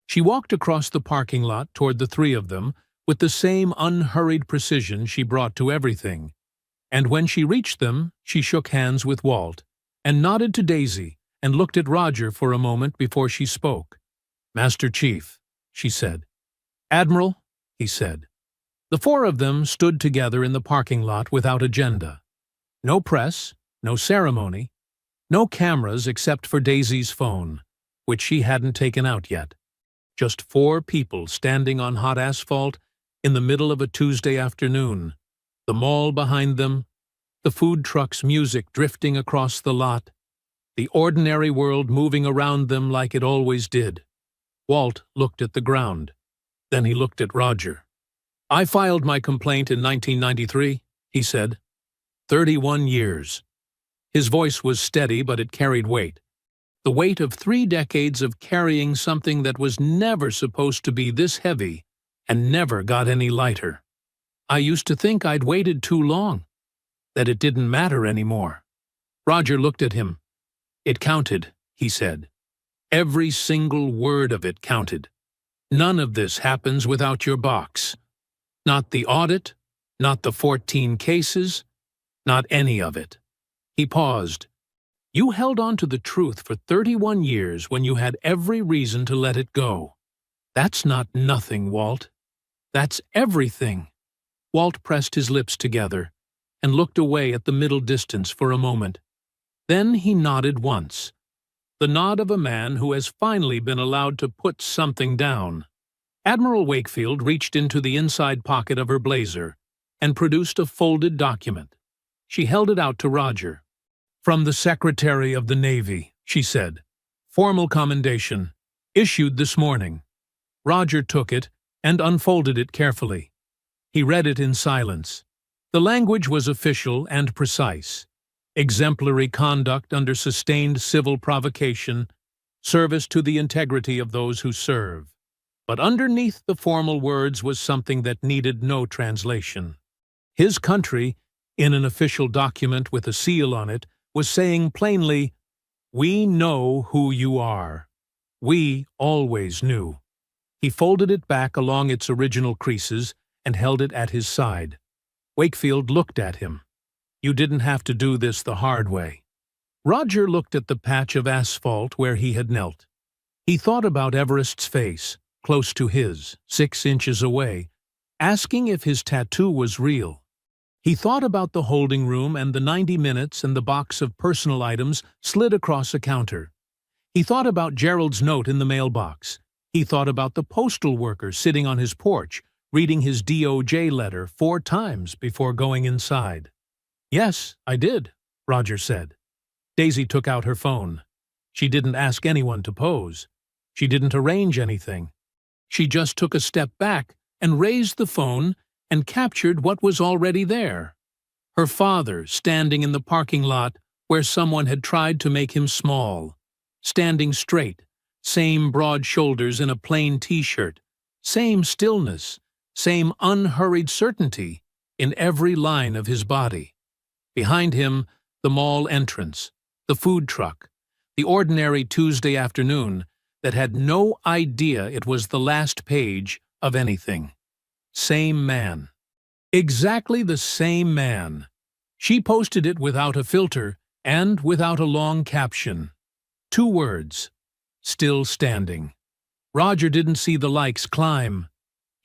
She walked across the parking lot toward the three of them with the same unhurried precision she brought to everything. And when she reached them, she shook hands with Walt and nodded to Daisy and looked at Roger for a moment before she spoke. "Master Chief," she said. "Admiral," he said. The four of them stood together in the parking lot without agenda. No press, no ceremony, no cameras except for Daisy's phone, which she hadn't taken out yet. Just 4 people standing on hot asphalt in the middle of a Tuesday afternoon, the mall behind them, the food truck's music drifting across the lot, the ordinary world moving around them like it always did. Walt looked at the ground. Then he looked at Roger. "I filed my complaint in 1993, he said. 31 years. His voice was steady, but it carried weight. The weight of 3 decades of carrying something that was never supposed to be this heavy and never got any lighter. I used to think I'd waited too long, that it didn't matter anymore." Roger looked at him. "It counted," he said. "Every single word of it counted. None of this happens without your box. Not the audit, not the 14 cases, not any of it." He paused. "You held on to the truth for 31 years when you had every reason to let it go. That's not nothing, Walt. That's everything." Walt pressed his lips together and looked away at the middle distance for a moment. Then he nodded once, the nod of a man who has finally been allowed to put something down. Admiral Wakefield reached into the inside pocket of her blazer and produced a folded document. She held it out to Roger. "From the Secretary of the Navy," she said. "Formal commendation. Issued this morning." Roger took it and unfolded it carefully. He read it in silence. The language was official and precise. Exemplary conduct under sustained civil provocation, service to the integrity of those who serve. But underneath the formal words was something that needed no translation. His country, in an official document with a seal on it, was saying plainly, "We know who you are. We always knew." He folded it back along its original creases and held it at his side. Wakefield looked at him. "You didn't have to do this the hard way." Roger looked at the patch of asphalt where he had knelt. He thought about Everest's face, close to his, 6 inches away, asking if his tattoo was real. He thought about the holding room and the 90 minutes and the box of personal items slid across a counter. He thought about Gerald's note in the mailbox. He thought about the postal worker sitting on his porch, reading his DOJ letter 4 times before going inside. "Yes, I did," Roger said. Daisy took out her phone. She didn't ask anyone to pose. She didn't arrange anything. She just took a step back and raised the phone and captured what was already there. Her father standing in the parking lot where someone had tried to make him small. Standing straight, same broad shoulders in a plain t-shirt, same stillness, same unhurried certainty in every line of his body. Behind him, the mall entrance, the food truck, the ordinary Tuesday afternoon that had no idea it was the last page of anything. Same man. Exactly the same man. She posted it without a filter and without a long caption. 2 words. Still standing. Roger didn't see the likes climb.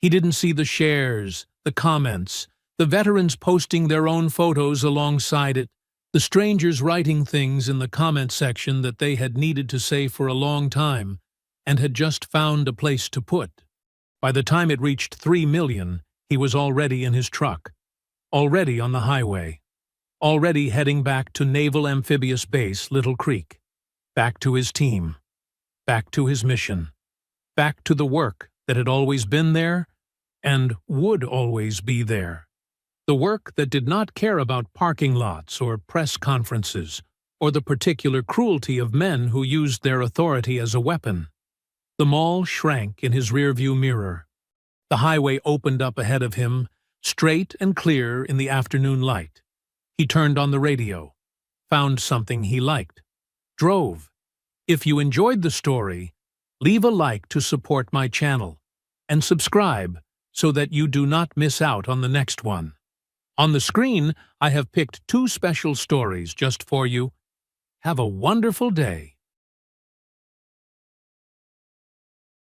He didn't see the shares, the comments, the veterans posting their own photos alongside it, the strangers writing things in the comment section that they had needed to say for a long time and had just found a place to put. By the time it reached 3 million, he was already in his truck, already on the highway, already heading back to Naval Amphibious Base Little Creek, back to his team, back to his mission, back to the work that had always been there and would always be there. The work that did not care about parking lots or press conferences or the particular cruelty of men who used their authority as a weapon. The mall shrank in his rearview mirror. The highway opened up ahead of him, straight and clear in the afternoon light. He turned on the radio, found something he liked, drove. If you enjoyed the story, leave a like to support my channel, and subscribe so that you do not miss out on the next one. On the screen, I have picked 2 special stories just for you. Have a wonderful day.